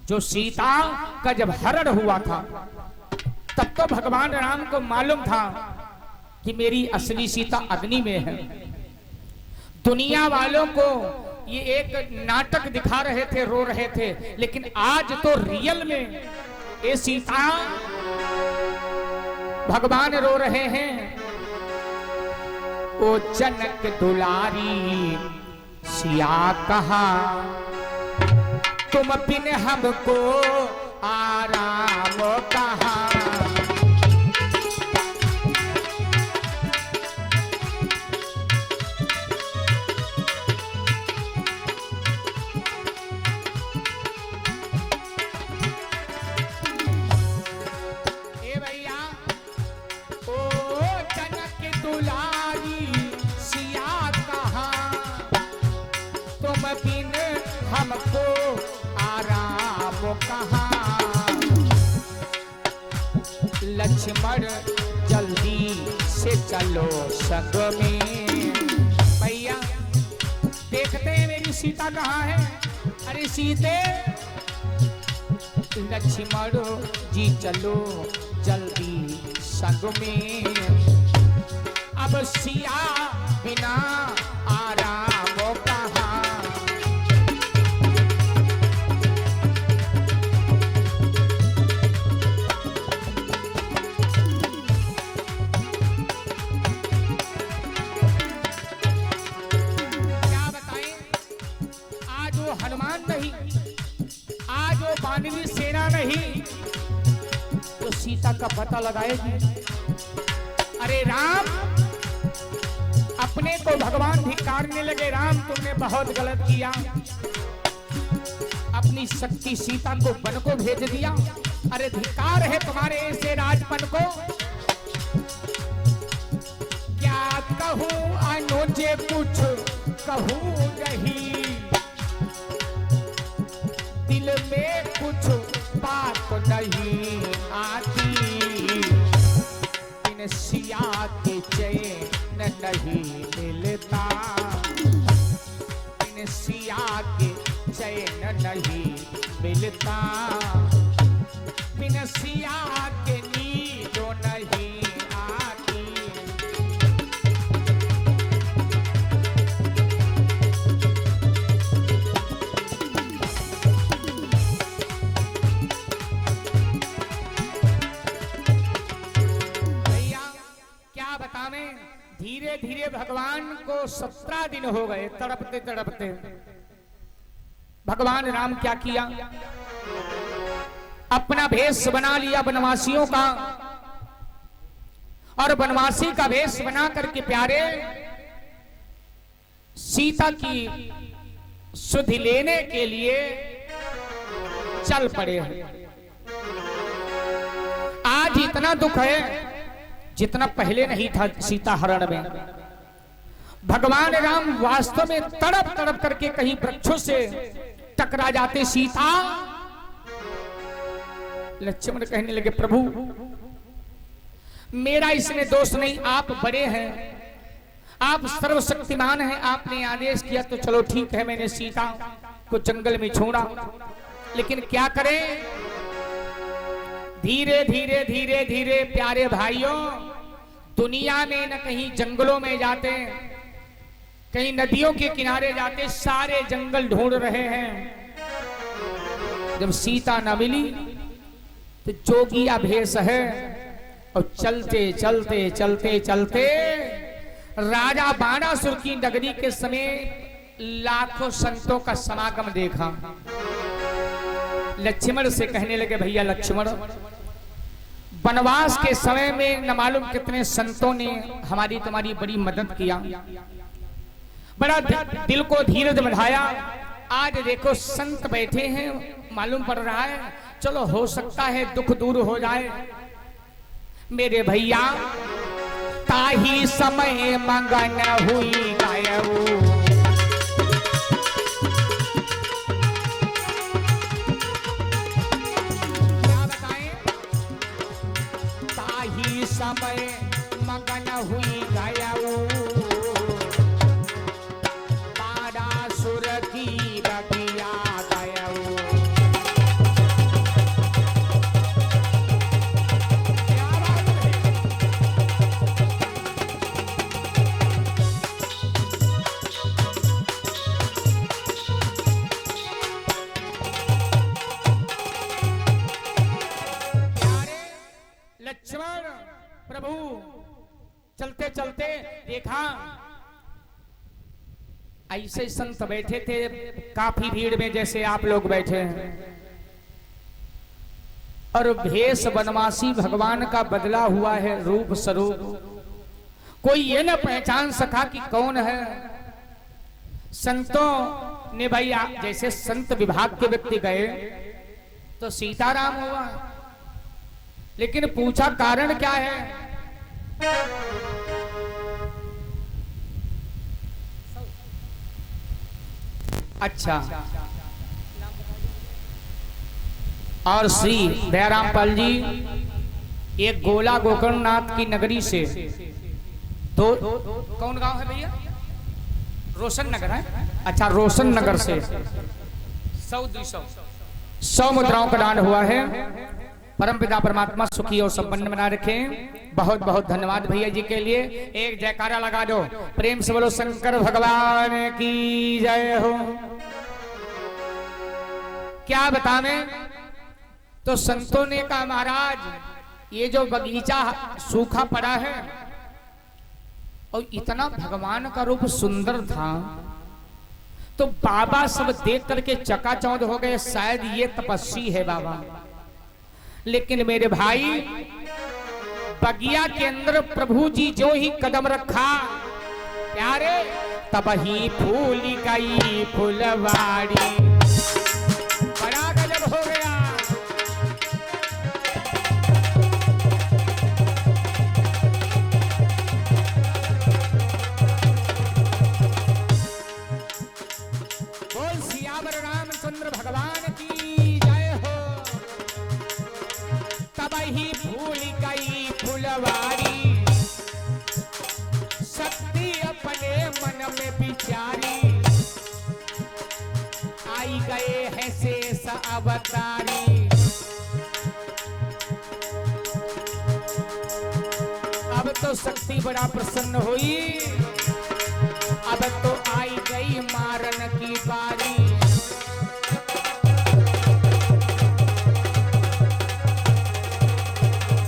जो सीता का जब हरण हुआ था तब तो भगवान राम को मालूम था कि मेरी असली सीता अग्नि में है। दुनिया वालों को ये एक नाटक दिखा रहे थे, रो रहे थे, लेकिन आज तो रियल में ये सीता भगवान रो रहे हैं। ओ जनक दुलारी सिया कहा, तुम बिन हमको आराम कहा। हमको आराम कहाँ, लक्ष्मण जल्दी से चलो संग में। भैया देखते हैं मेरी सीता कहाँ है। अरे सीते, लक्ष्मण जी चलो जल्दी संग में। अब सिया बिना आराम कहाँ। हनुमान नहीं, आज वो वानरी सेना नहीं तो सीता का पता लगाएगी। अरे राम, अपने को भगवान धिक्कारने लगे। राम, तुमने बहुत गलत किया, अपनी शक्ति सीता को वन को भेज दिया। अरे धिक्कार है तुम्हारे ऐसे राजपन को। क्या कहूं अनुजे कुछ कहूं नहीं, दिल में कुछ बात नहीं आती। इन सिया के चैन नहीं मिलता, इन सिया के चैन नहीं मिलता। बिन सिया के नींद नहीं आती। धीरे धीरे भगवान को 17 दिन हो गए तड़पते तड़पते। भगवान राम क्या किया, अपना भेष बना लिया बनवासियों का, और बनवासी का भेष बना करके प्यारे सीता की सुधि लेने के लिए चल पड़े हैं। आज इतना दुख है जितना पहले नहीं था सीता हरण में। भगवान राम वास्तव में तड़प तड़प करके कहीं वृक्षों से टकरा जाते। सीता, लक्ष्मण कहने लगे प्रभु मेरा इसमें दोष नहीं, आप बड़े हैं, आप सर्वशक्तिमान हैं, आपने आदेश किया तो चलो ठीक है, मैंने सीता को जंगल में छोड़ा। लेकिन क्या करें, धीरे धीरे धीरे धीरे प्यारे भाइयों, दुनिया में न कहीं जंगलों में जाते, कहीं नदियों के किनारे जाते, सारे जंगल ढूंढ रहे हैं। जब सीता न मिली तो जोगिया भेष है, और चलते चलते चलते चलते राजा बाणासुर की नगरी के समय लाखों संतों का समागम देखा। लक्ष्मण से कहने लगे भैया लक्ष्मण, वनवास के समय में न मालूम कितने संतों ने हमारी तुम्हारी बड़ी मदद किया, बड़ा दिल को धीरज बढ़ाया। आज देखो संत बैठे हैं, मालूम पड़ रहा है, चलो हो सकता है दुख दूर हो जाए। मेरे भैया ताही समय मंगन हुई गायऊ, समय मगन हुई गयऊ, बाणासुर की बगिया गयऊ। ऐसे संत बैठे थे काफी भीड़ में, जैसे आप लोग बैठे हैं, और भेष बनवासी भगवान का बदला हुआ है रूप स्वरूप। कोई ये न पहचान सका कि कौन है। संतों ने भाई जैसे संत विभाग के व्यक्ति गए तो सीताराम हुआ, लेकिन पूछा कारण क्या है। अच्छा, और श्री दयाराम पाल जी एक गोला गोकर्णनाथ की नगरी से, तो कौन गांव है भैया? रोशन नगर है। अच्छा, रोशन नगर से 100 मुद्राओं का दान हुआ है। परमपिता परमात्मा सुखी और संपन्न बना रखें। बहुत बहुत धन्यवाद भैया जी के लिए। एक जयकारा लगा दो, प्रेम से बोलो शंकर भगवान की जय हो। क्या बतावें, तो संतों ने कहा महाराज ये जो बगीचा सूखा पड़ा है और इतना भगवान का रूप सुंदर था, तो बाबा सब देख करके चकाचौंध हो गए, शायद ये तपस्वी है बाबा। लेकिन मेरे भाई बगिया के अंदर प्रभु जी जो ही कदम रखा प्यारे, तब ही फूल गई फुलवाड़ी। बड़ा गजब हो गया। बोल सियावर रामचंद्र भगवान की जय हो। तब ही फूल गई फुलवारी, शक्ति अपने मन में विचारी, आई गए हैं शेष अवतारी। अब तो शक्ति बड़ा प्रसन्न हुई, अब तो आई गई मारन की बारी।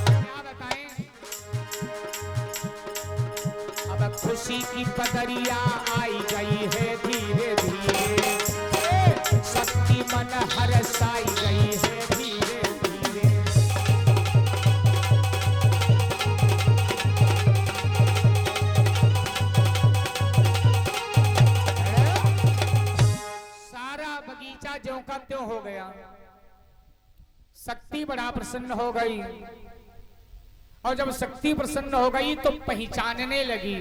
क्या बताएं, अब खुशी की पदरिया आई गई है धीरे धीरे, शक्ति मन हर्षाई गई है धीरे धीरे। सारा बगीचा ज्यों का त्यों हो गया। शक्ति बड़ा प्रसन्न हो गई, और जब शक्ति प्रसन्न हो गई तो पहचानने लगी।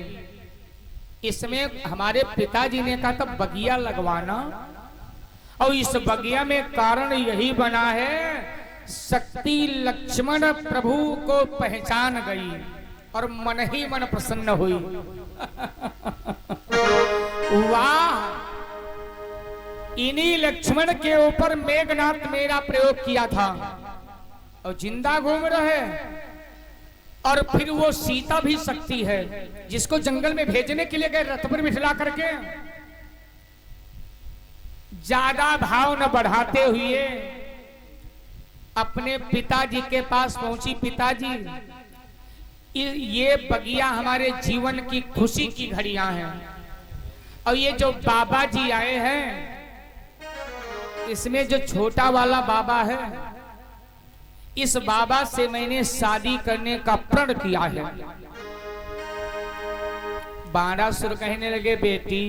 इसमें हमारे पिताजी ने कहा था बगिया लगवाना, और इस बगिया में कारण यही बना है, शक्ति लक्ष्मण प्रभु को पहचान गई और मन ही मन प्रसन्न हुई। वाह, इन्हीं लक्ष्मण के ऊपर मेघनाथ मेरा प्रयोग किया था और जिंदा घूम रहे। और फिर वो सीता भी शक्ति है, जिसको जंगल में भेजने के लिए गए रथ पर बिठला करके। ज्यादा भाव न बढ़ाते हुए अपने पिताजी के पास पहुंची। पिताजी, ये बगिया हमारे जीवन की खुशी की घड़ियां हैं, और ये जो बाबा जी आए हैं, इसमें जो छोटा वाला बाबा है, इस बाबा से मैंने शादी करने का प्रण किया है। बाणासुर कहने लगे बेटी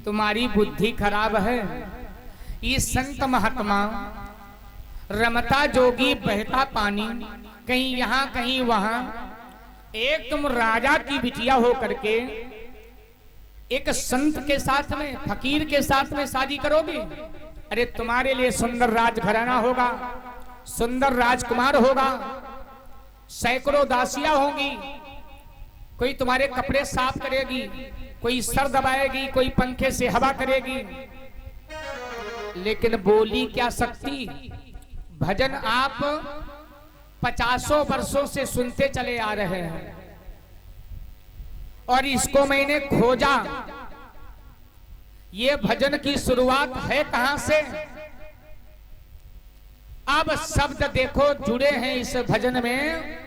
तुम्हारी बुद्धि खराब है। ये संत महात्मा रमता जोगी बहता पानी, कहीं यहाँ कहीं वहां, एक तुम राजा की बिटिया हो करके एक संत के साथ में, फकीर के साथ में शादी करोगी? अरे तुम्हारे लिए सुंदर राजघराना होगा, सुंदर राजकुमार होगा, सैकड़ों दासियां होंगी, कोई तुम्हारे कपड़े साफ करेगी, कोई सर दबाएगी, कोई पंखे से हवा करेगी। लेकिन बोली क्या शक्ति। भजन आप 50 वर्षों से सुनते चले आ रहे हैं, और इसको मैंने खोजा। ये भजन की शुरुआत है कहां से? अब शब्द देखो जुड़े हैं इस भजन में,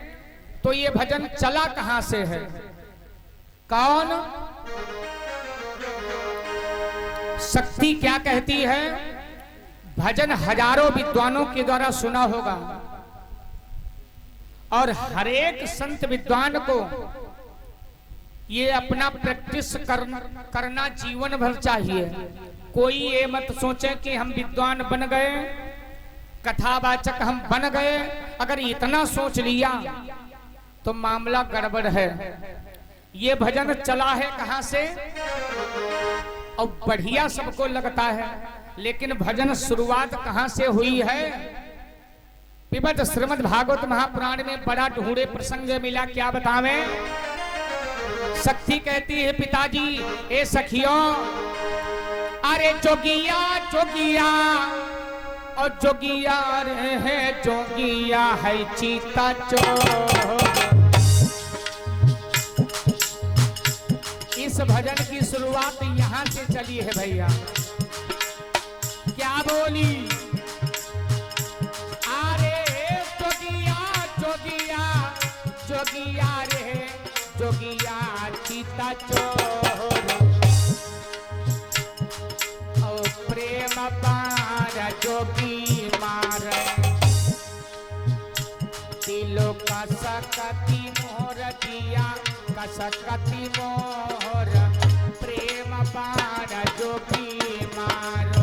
तो ये भजन चला कहां से है? कौन? शक्ति क्या कहती है? भजन हजारों विद्वानों के द्वारा सुना होगा और हरेक संत विद्वान को ये अपना प्रैक्टिस करना जीवन भर चाहिए। कोई ये मत सोचे कि हम विद्वान बन गए, कथावाचक हम बन गए, अगर इतना सोच लिया तो मामला गड़बड़ है। ये भजन चला है कहां से? और बढ़िया सबको लगता है, लेकिन भजन शुरुआत कहां से हुई है? पिबद श्रीमद् भागवत महापुराण में बड़ा ढूंढे प्रसंग मिला, क्या बतावे? शक्ति कहती है पिताजी ए सखियों, अरे जोगिया जोगिया और जोगिया रे है, जोगिया है चीता चोर। इस भजन की शुरुआत यहां से चली है भैया। क्या बोली? अरे जोगिया जोगिया जोगिया रे, जोगिया चीता चोर, और प्रेम पार जोगी मार, दिलो का सकती मोर दिया, का सकती मोर, प्रेम पार जोगी मारो।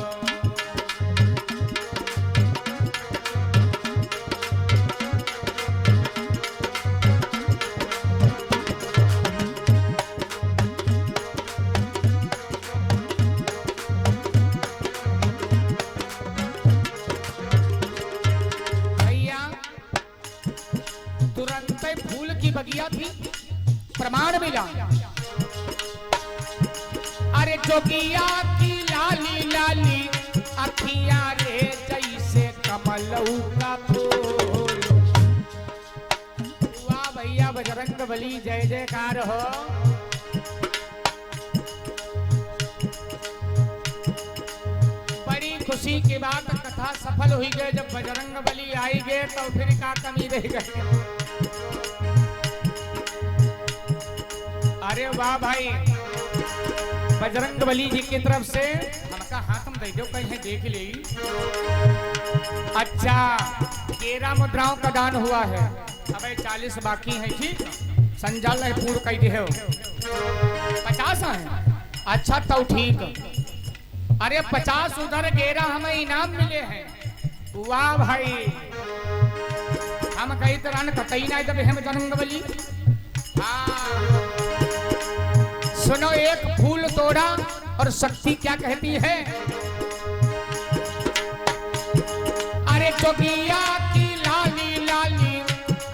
फूल की बगिया थी, प्रमाण मिला। अरे जोगिया की लाली लाली अखियां रे, जैसे कमलऊ का फूल। वाह भैया, बजरंग बली जय जयकार हो। बड़ी खुशी की बात, कथा सफल हुई गई। जब बजरंग बली आई गए तो फिर क्या कमी रह गई? अरे वाह भाई, बजरंग बली जी की तरफ से हमका हाथ में दे दो, कहीं देख ले। अच्छा, 13 मुद्राओं का दान हुआ है, अब 40 बाकी है। ठीक, संजाल पूर्ण कह दे हो, 50 है। अच्छा तो ठीक। अरे 50 उधर 11 हमें इनाम मिले हैं। वाह भाई, हम कई तरह न कतई नहीं दबे हैं बजरंग बली। हाँ सुनो, एक फूल तोड़ा और शक्ति क्या कहती है? अरे जोगिया की लाली लाली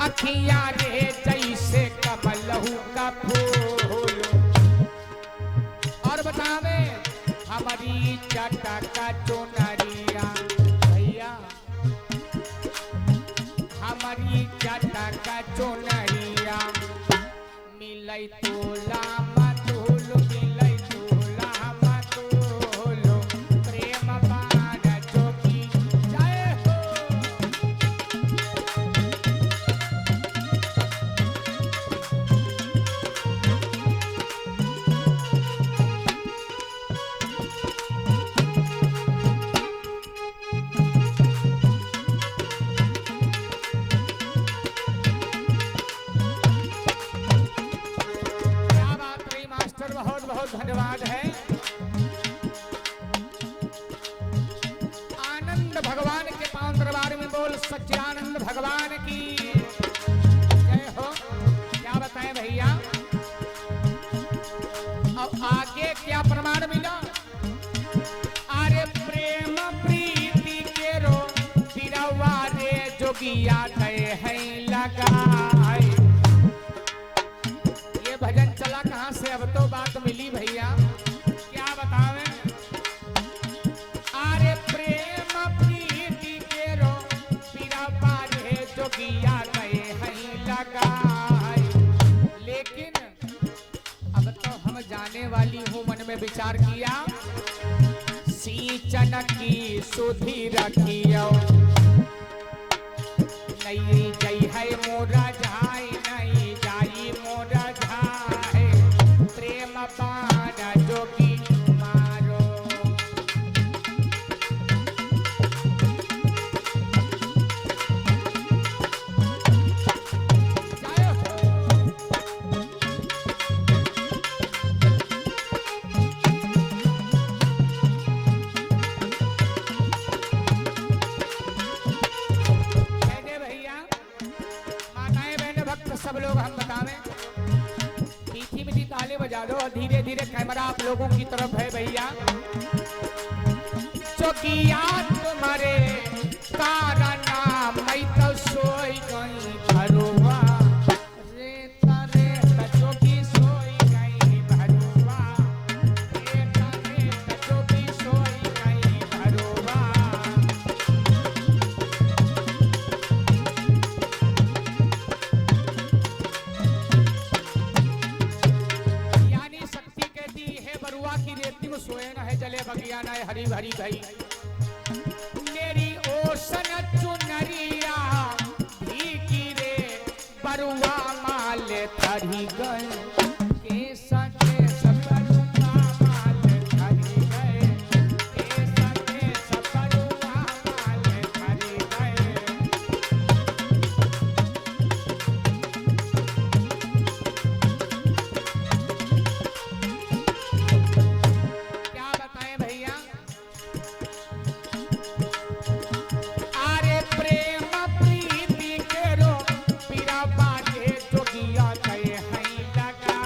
अखियां रे, जैसे कमलहू का फूल। और बतावे हमारी जटा का चुनरिया भैया, हमारी जटा का चुनरिया मिलई तोला धन्यवाद है। आनंद भगवान के पावन दरबार में बोल सच्चिदानंद भगवान की जय हो। क्या बताएं भैया, अब आगे क्या प्रमाण मिला? अरे प्रेम प्रीति के रो बिरवा रे, जोगिया गए हैं लगाए। ये भजन चला कहां से? अब तो बात मिली भैया, क्या बतावे? अरे प्रेम प्रीति के रो बिरवा रे, जोगिया गए हैं लगाए। लेकिन अब तो हम जाने वाली हूँ, मन में विचार किया, सींचन की सुधि रखियो, नहीं जई है मोरा जाए, नहीं जाई मोरा जाए, प्रेम पार जोगी मारो। धीरे धीरे कैमरा आप लोगों की तरफ है भैया। चौकिया तुम्हारे कारण मैं तो सोई गई भरुआ रे तारे चौकी सोई गई भरुआ रे तारे चौकी सोई गई भरुआ। यानी शक्ति कहती है बरुआ की रेती में सोए न है जले बगिया न है हरी भरी भई। मेरी ओसन चुनरिया भीगी रे बरुआ माल थरी गए केसा केसा बरुआ माल थरी गए केसा केसा बरुआ माल थरी गए। क्या बताएं भैया। अरे प्रेम प्रीति केरो पीरा बाजे जोगिया गए हैं लगा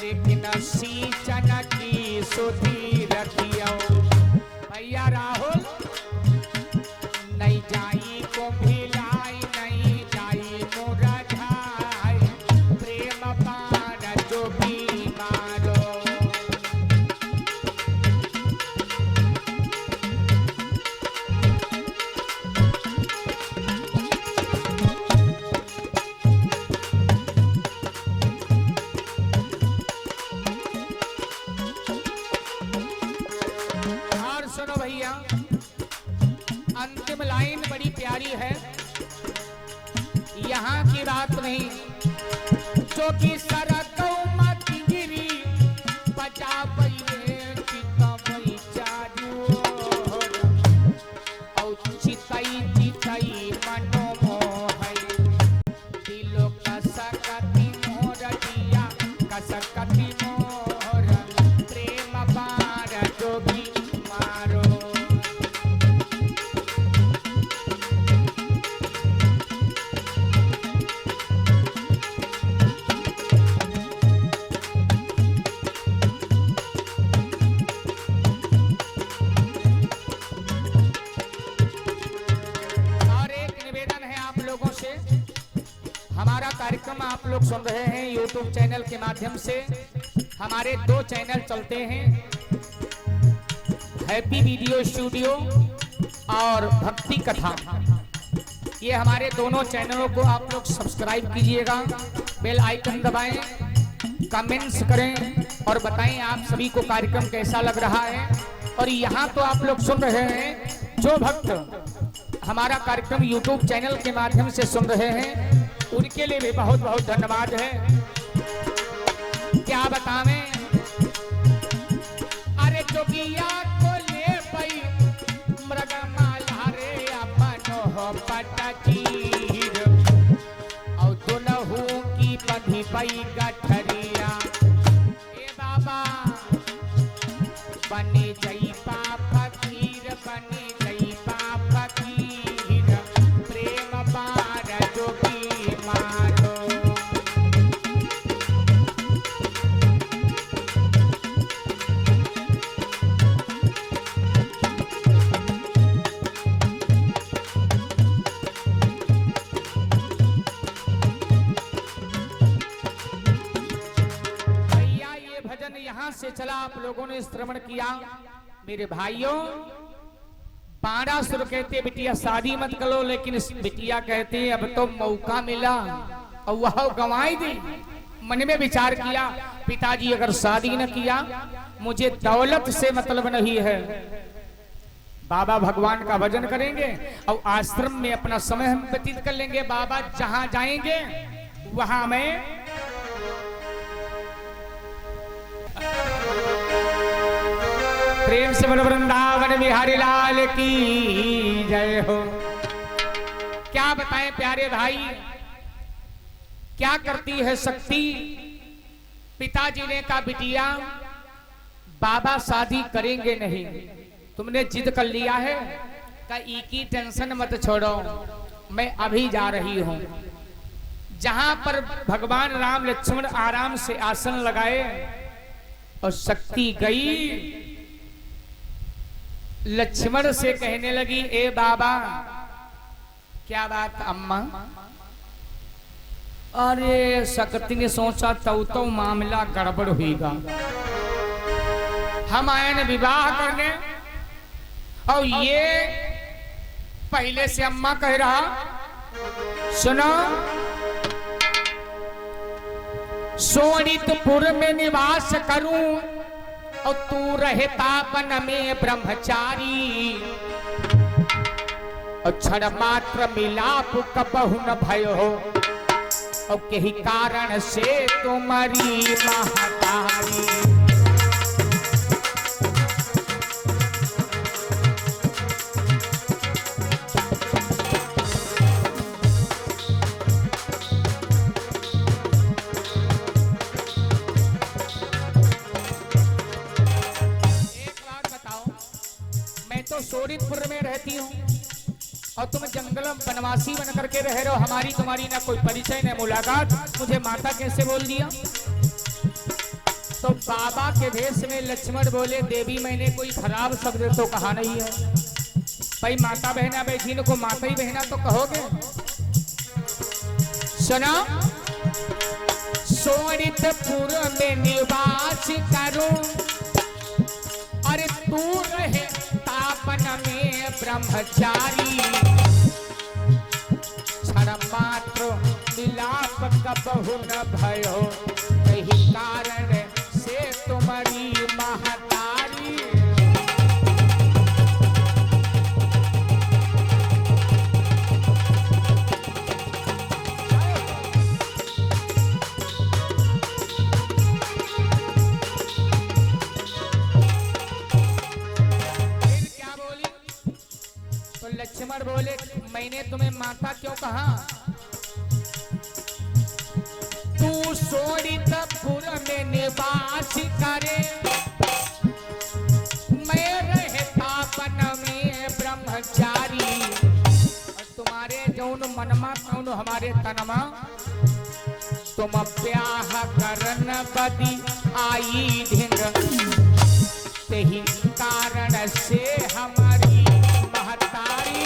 लेकिन सींचन की सुधी रखियो भैया राहुल नहीं जाई को भिलाई नहीं जाई मोरा झाई प्रेम पान जोगी मारो। और सुनो भैया अंतिम लाइन बड़ी प्यारी है। यहाँ की बात नहीं जो कि सरकौ मत गिरी बचा पई रे चिता पई चारू औ चितई चितई मनो मोहई दिलो कसकती मोर दिया कसकती मोर प्रेम पार जोगी मारो। और एक निवेदन है आप लोगों से। हमारा कार्यक्रम आप लोग सुन रहे हैं YouTube चैनल के माध्यम से। हमारे 2 चैनल चलते हैं, हैप्पी वीडियो स्टूडियो और भक्ति कथा। ये हमारे दोनों चैनलों को आप लोग सब्सक्राइब कीजिएगा, बेल आइकन दबाएं, कमेंट्स करें और बताएं आप सभी को कार्यक्रम कैसा लग रहा है। और यहाँ तो आप लोग सुन रहे हैं, जो भक्त हमारा कार्यक्रम YouTube चैनल के माध्यम से सुन रहे हैं उनके लिए भी बहुत बहुत धन्यवाद है। क्या बतावें। अरे जोगिया को ले पई मृगमाला रे अपनो हो पटचीर और दुनहु की बधी पई गठरिया ए बाबा बने जई फकीर बने जई फकीर प्रेम पार जोगी मारो। भैया ये भजन यहाँ से चला, आप लोगों ने श्रवण किया। मेरे भाइयों 1200 कहते बिटिया शादी मत करो, लेकिन इस बिटिया कहते अब तो मौका मिला और वह गंवाई दी। मन में विचार किया पिताजी अगर शादी न किया मुझे दौलत से मतलब नहीं है, बाबा भगवान का भजन करेंगे और आश्रम में अपना समय हम व्यतीत कर लेंगे। बाबा जहां जाएंगे वहां में प्रेम से बोलो वृंदावन बिहारी लाल की जय हो। क्या बताएं प्यारे भाई, क्या करती है शक्ति। पिताजी ने कहा बिटिया बाबा शादी करेंगे नहीं, तुमने जिद कर लिया है का की टेंशन मत छोड़ो, मैं अभी जा रही हूं। जहां पर भगवान राम लक्ष्मण आराम से आसन लगाए और शक्ति गई, लक्ष्मण से कहने लगी, ए बाबा क्या बात अम्मा? अरे शक्ति ने सोचा तो मामला गड़बड़ हुईगा, हम आए न विवाह करने और ये पहले से अम्मा कह रहा, सुनो सोनितपुर में निवास करूं और तू रहता वन में ब्रह्मचारी, और क्षण मात्र मिलाप कबहु न भयो, और कही कारण से तुम्हारी महतारी। सोनितपुर में रहती हूँ और तुम जंगल बनवासी बन करके रह रहे हो, हमारी तुम्हारी ना कोई परिचय न मुलाकात, मुझे माता कैसे बोल दिया? तो बाबा के भेष में लक्ष्मण बोले, देवी मैंने कोई खराब शब्द तो कहा नहीं है, भाई माता बहना बैठी को माता ही बहना तो कहोगे। सुना सोनितपुर में निवास करूं, अरे तू रहे तापन में ब्रह्मचारी, क्षण मात्र मिलाप कबहु न भयो, यही कारण से तुम्हारी महतारी। लक्ष्मण बोले, मैंने तुम्हें माता क्यों कहा? तू सोनितपुर में निवास करे, मैं रहता वन में ब्रह्मचारी, और तुम्हारे जौन मनमा कौन हमारे तनमा, तुम ब्याह करन बदी आई ढिंग, तेही कारण से हमारी महतारी।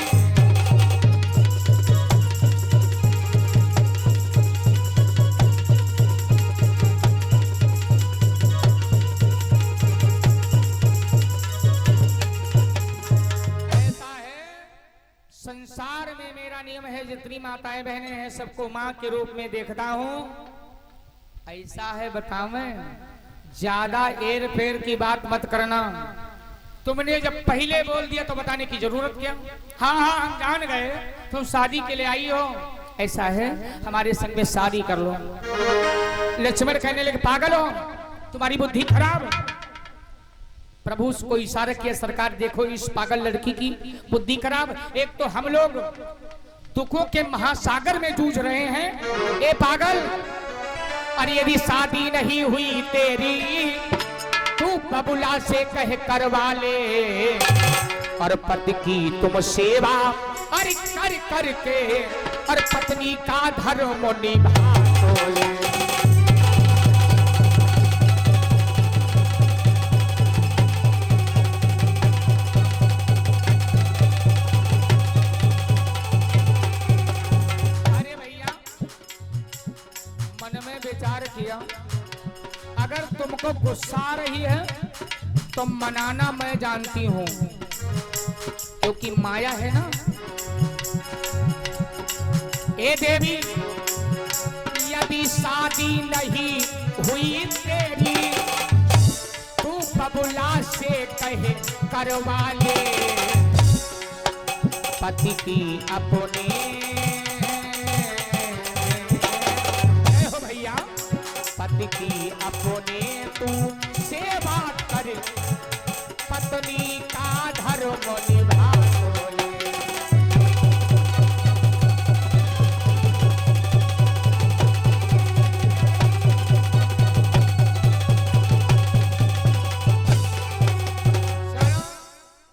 ऐसा है संसार में मेरा नियम है, जितनी माताएं बहनें हैं सबको मां के रूप में देखता हूं। ऐसा है बताओ, मैं ज्यादा एर फेर की बात मत करना। तुमने जब पहले बोल दिया तो बताने की जरूरत क्या? हाँ हाँ हम जान गए तुम शादी के लिए आई हो, ऐसा है हमारे संग में शादी कर लो। लक्ष्मण कहने लगे, पागल हो, तुम्हारी बुद्धि खराब। प्रभु को इशारा किया, सरकार देखो इस पागल लड़की की बुद्धि खराब। एक तो हम लोग दुखों के महासागर में जूझ रहे हैं, ए पागल, और यदि शादी नहीं हुई तेरी तू बबुला से कह करवा ले, और पति की तुम सेवा अरे कर करके और पत्नी का धर्म निभा ले। अरे भैया मन में विचार किया, अगर तुमको गुस्सा आ रही है तो मनाना मैं जानती हूं, क्योंकि माया है ना। ए देवी, यदि शादी नहीं हुई तेरी तू बबुला से कहे करवा ले, पति की अपने भैया पति की अपने तू सेवा कर, पत्नी का धर्म निभा।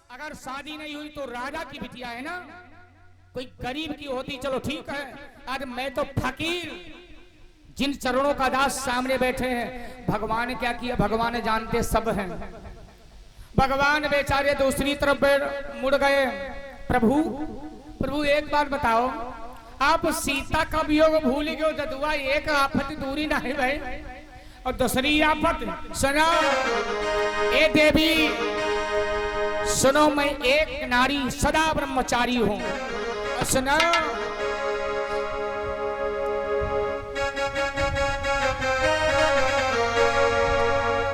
अगर शादी नहीं हुई तो राजा की बिटिया है ना, कोई गरीब की होती चलो ठीक है, आज मैं तो फकीर, जिन चरणों का दास सामने बैठे हैं। भगवान ने क्या किया, भगवान जानते सब हैं। भगवान बेचारे दूसरी तरफ मुड़ गए। प्रभु प्रभु एक बात बताओ, आप सीता का वियोग भूल गए जदुआ, एक आफत दूरी नहीं भाई, और दूसरी आफत सुनो। ए देवी सुनो, मैं एक नारी सदा ब्रह्मचारी हूं। सुनो,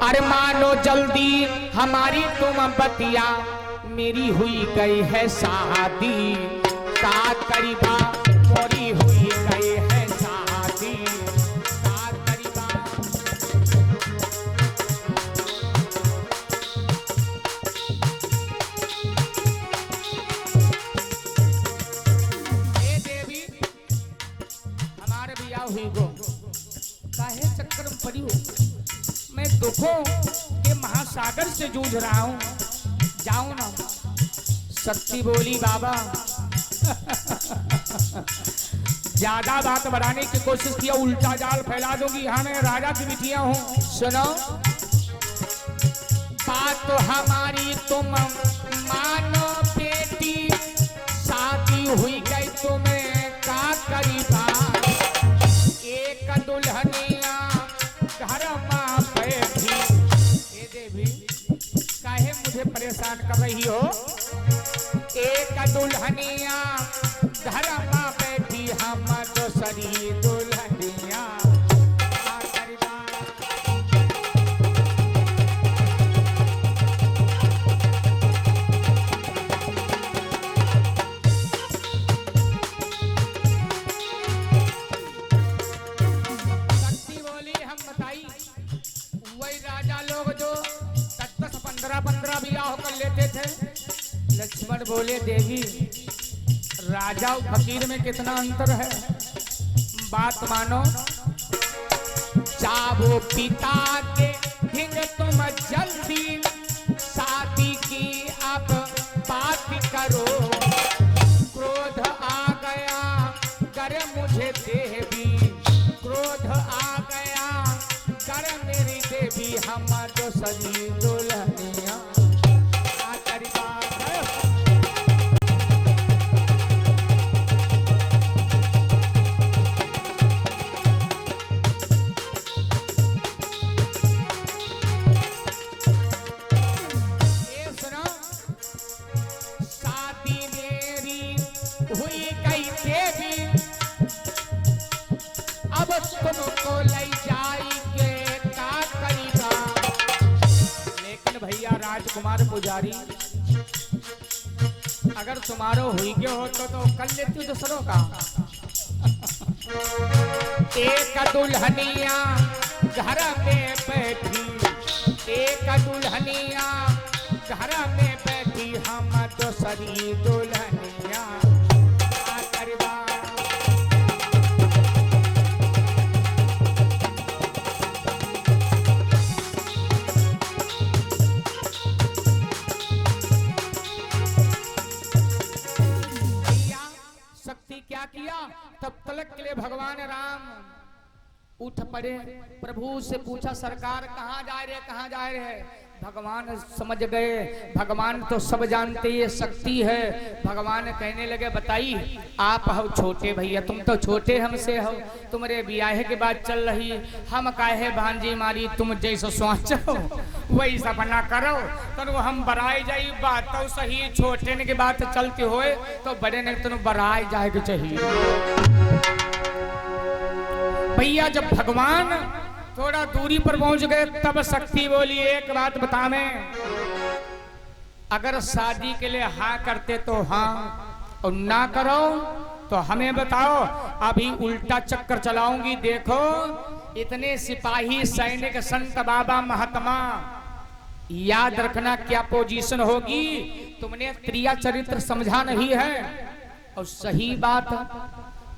अरे मानो जल्दी हमारी तुम बतिया, मेरी हुई गई है शादी, का करीबा मोरी हुई गई है शादी, का करीबा। ए देवी हमारे बिया हुई गो, काहे चक्कर में पड़ी हो, मैं दुखों के महासागर से जूझ रहा हूं, जाऊं ना। सत्ती बोली बाबा ज्यादा बात बढ़ाने की कोशिश किया, उल्टा जाल फैला दूंगी, हाँ मैं राजा की बिटिया हूं। सुनो, बात तो हमारी तुम मानो बेटी, शादी हुई गई तुम्हें का करीबा, एक दुल्हनिया घर मां बैठी। ए देवी काहे मुझे परेशान कर रही हो, एक दुल्हनिया घर मां बैठी, हम दूसरी दुल्हनिया का करीबा। शक्ति बोली हम बताई, वही राजा लोग जो 10-15 ब्याह कर लेते थे। लक्ष्मण बोले देवी राजा और फकीर में कितना अंतर है, बात मानो। जाओ पिता के हिंग तुम जल्दी, शादी की अब बात करो, क्रोध आ गया कर मुझे देवी, क्रोध आ गया कर मेरी देवी, हम दूसरी दुल्हनिया का करीबा। तुमको ले जाएंगे का करीबा। लेकिन भैया राजकुमार पुजारी, अगर तुम्हारो हुई के हो तो कर लेती हो दूसरों का। एक दुल्हनिया घर में बैठी, एक दुल्हनिया घर में बैठी, हम दूसरी दुल्हनिया का करीबा। क्या किया, तब तलक के लिए भगवान राम उठ पड़े, प्रभु से पूछा सरकार कहाँ जा रहे, कहाँ जा रहे। भगवान समझ गए, भगवान तो सब जानते, ये शक्ति है। भगवान कहने लगे बताइए आप हो छोटे भैया, तुम तो छोटे हमसे हो, तुम्हारे ब्याह के बाद चल रही, हम काहे भांजी मारी, तुम जैसे सोचो वही सपना करो, तो हम बराई जाई। बात तो सही, छोटे ने की बात चलती होए तो बड़े ने तुम बराई जाएगी चाहिए। भैया जब भगवान थोड़ा दूरी पर पहुंच गए तब शक्ति बोली एक बात बता, मैं अगर शादी के लिए हाँ करते तो हाँ, और ना करो तो हमें बताओ, अभी उल्टा चक्कर चलाऊंगी। देखो इतने सिपाही सैनिक संत बाबा महात्मा, याद रखना क्या पोजीशन होगी। तुमने त्रिया चरित्र समझा नहीं है, और सही बात,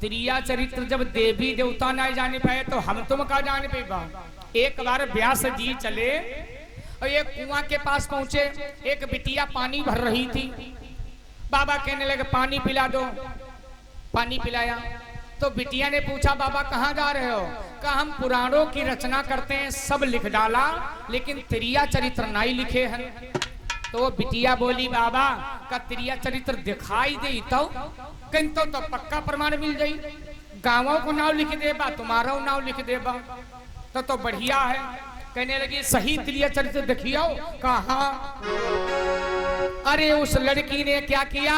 त्रिया चरित्र जब देवी देवता नहीं जाने पाए तो हम तुम का जाने पाए। एक बार व्यास जी चले और एक कुआं के पास पहुंचे, एक बिटिया पानी भर रही थी। बाबा कहने लगे पानी पिला दो। पानी पिलाया। तो बिटिया ने पूछा बाबा कहाँ जा रहे हो? कहा हम पुराणों की रचना करते हैं, सब लिख डाला, लेकिन त्रिया चरित्र नहीं लिखे हैं। तो वो बिटिया बोली बाबा का त्रिया चरित्र दिखाई दे तो पक्का प्रमाण मिल जाई, गाँवों को नाव लिख देबा, तुम्हारा नाव लिख देबा तो बढ़िया है। कहने लगी सही त्रिया चरित्र देखियो। कहा अरे उस लड़की ने क्या किया?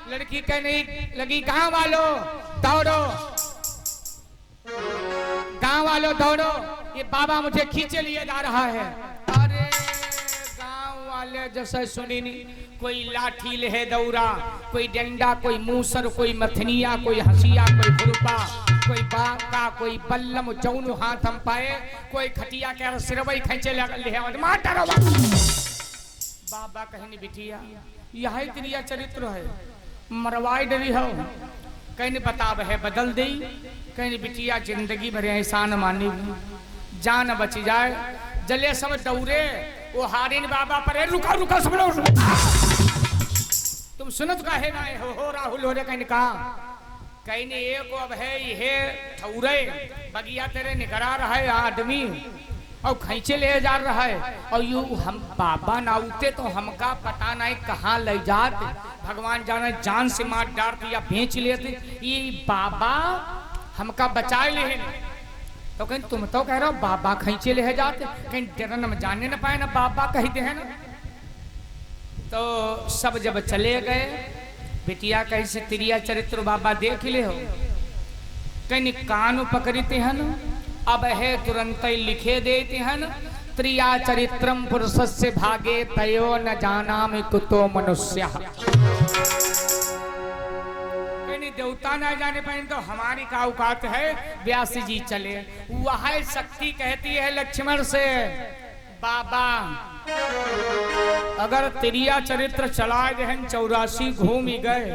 लड़की कहने लगी गांव वालों दौड़ो, गांव वालों दौड़ो, ये बाबा मुझे खींचे लिए जा रहा है। अरे गांव वाले जैसे सुनी नहीं, कोई लाठी ले दौड़ा, कोई डंडा, कोई मूसर, कोई मथनिया, कोई हसिया, कोई खुरपा, कोई बाका, कोई बल्लम जौनु हाथ हम पाए, कोई खटिया के सिरवई खींचे ले मार। बाबा कहनी बिटिया यही त्रिया चरित्र है, मरवाई डरी हो। कहने बताब है बदल दी। कहने बिटिया जिंदगी भर एहसान मानी, जान बच जाए। जले सब दौड़े वो हारिन बाबा पर, रुका रुका सब लोग, तुम सुनत का है ना हो राहुल हो रे। कहने कहा कहने एक अब है ये ठौरे बगिया तेरे निकरा रहा है आदमी और खींचे ले जा रहा है, और यू हम बाबा नाउते तो हमका पता नहीं कहाँ ले जात, भगवान जाने जान से मार डालते या बेच लेते, ये बाबा हमका बचा ले। तो कहीं तुम तो कह रहे हो बाबा खींचे ले जाते, कहीं डरन में जाने न पाए ना बाबा कहते हैं ना। तो सब जब चले गए, बिटिया कैसे त्रिया चरित्र बाबा देख ले हो। कहीं कान पकड़ते हैं ना, अब है तुरंत ही लिखे देते हैं ना, त्रिया चरित्रम पुरुषस्य भागे तयो न जानामि कुतो मनुष्य। देवता न जाने पाए तो हमारी का औकात है, व्यास जी चले। वह शक्ति कहती है लक्ष्मण से बाबा अगर त्रिया चरित्र चलाए गए 84 घूम ही गए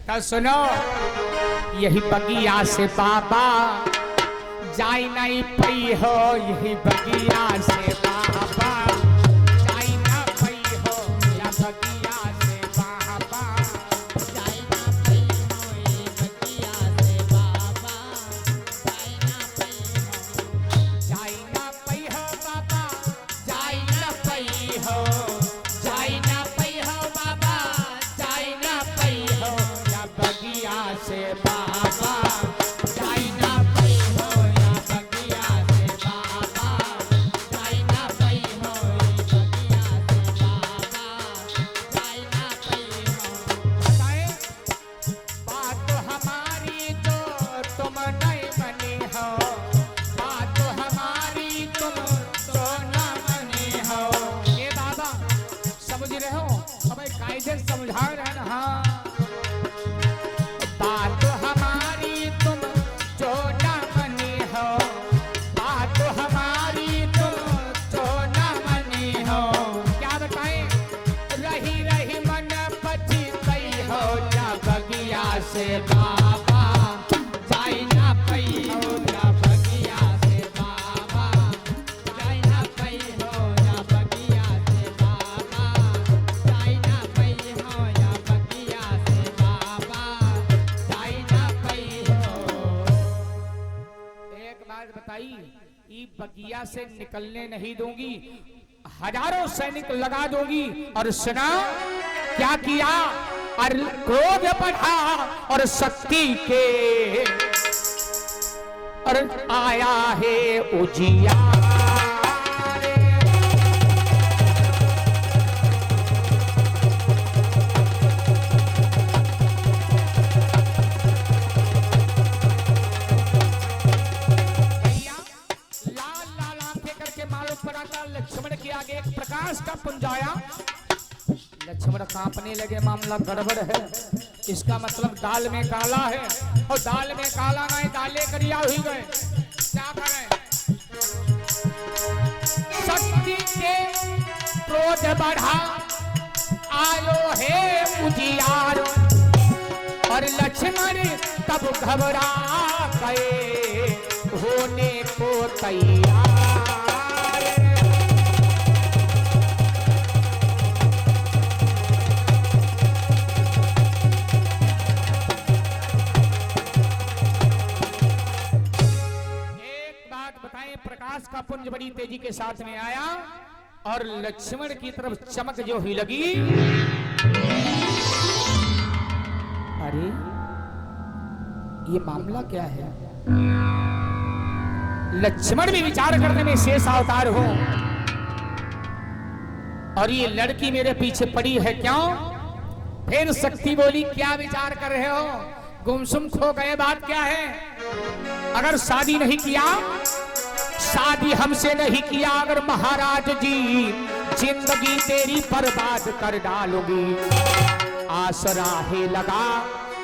तो सुनो यही बगिया से बाबा जाई नहीं पई हो, यही बगिया से बाबा जाई ना पई हो, या बगिया से बाबा जाई ना पई हो, ये बगिया से बाबा जाई ना पई हो, जाई ना पई हो बाबा जाई ना पई हो, जाई ना पई हो बाबा जाई ना पई हो, या बगिया से बाबा जाई ना पई हो, या बगिया से बाबा जाई ना पई हो, ये बगिया से बाबा जाई ना पई हो। बताए बात हमारी तो तुम नहीं बने हो, बात हमारी तुम तो न बने हो। ये बाबा समझ रहे हो? अब कायदे समझा रहे ना। हाँ बात हमारी तुम जो न बने हो, बात हमारी तुम जो न बने हो। क्या बताएं? रही रही मन पछताई हो, या बगिया से बाबा जाई ना पई हो, या बगिया से बाबा जाई ना पई हो, या बगिया से बाबा जाई ना पई हो, या बगिया से बाबा जाई ना पई हो। एक बात बताई, ई बगिया से निकलने नहीं दूंगी, हजारों सैनिक लगा दूंगी। और सुना क्या किया? और क्रोध बढ़ा और शक्ति के और आया है उजियार। लक्ष्मण के आगे एक प्रकाश का पुंज आया। लक्ष्मण कांपने लगे, मामला गड़बड़ है, इसका मतलब दाल में काला है, और दाल में काला नहीं दाले करिया हुई गए, क्या करें? शक्ति के क्रोध बढ़ा आयो है उजियार, और लक्ष्मण तब घबरा गए होने को तैयार। सूरज बड़ी तेजी के साथ में आया और लक्ष्मण की तरफ चमक जो हुई लगी, अरे ये मामला क्या है? लक्ष्मण भी विचार करने में शेष अवतार हो और ये लड़की मेरे पीछे पड़ी है क्यों? फिर शक्ति बोली, क्या विचार कर रहे हो? गुमसुम खो गए, बात क्या है? अगर शादी नहीं किया, शादी हमसे नहीं किया, अगर महाराज जी जिंदगी तेरी बर्बाद कर डालोगी। आसरा है लगा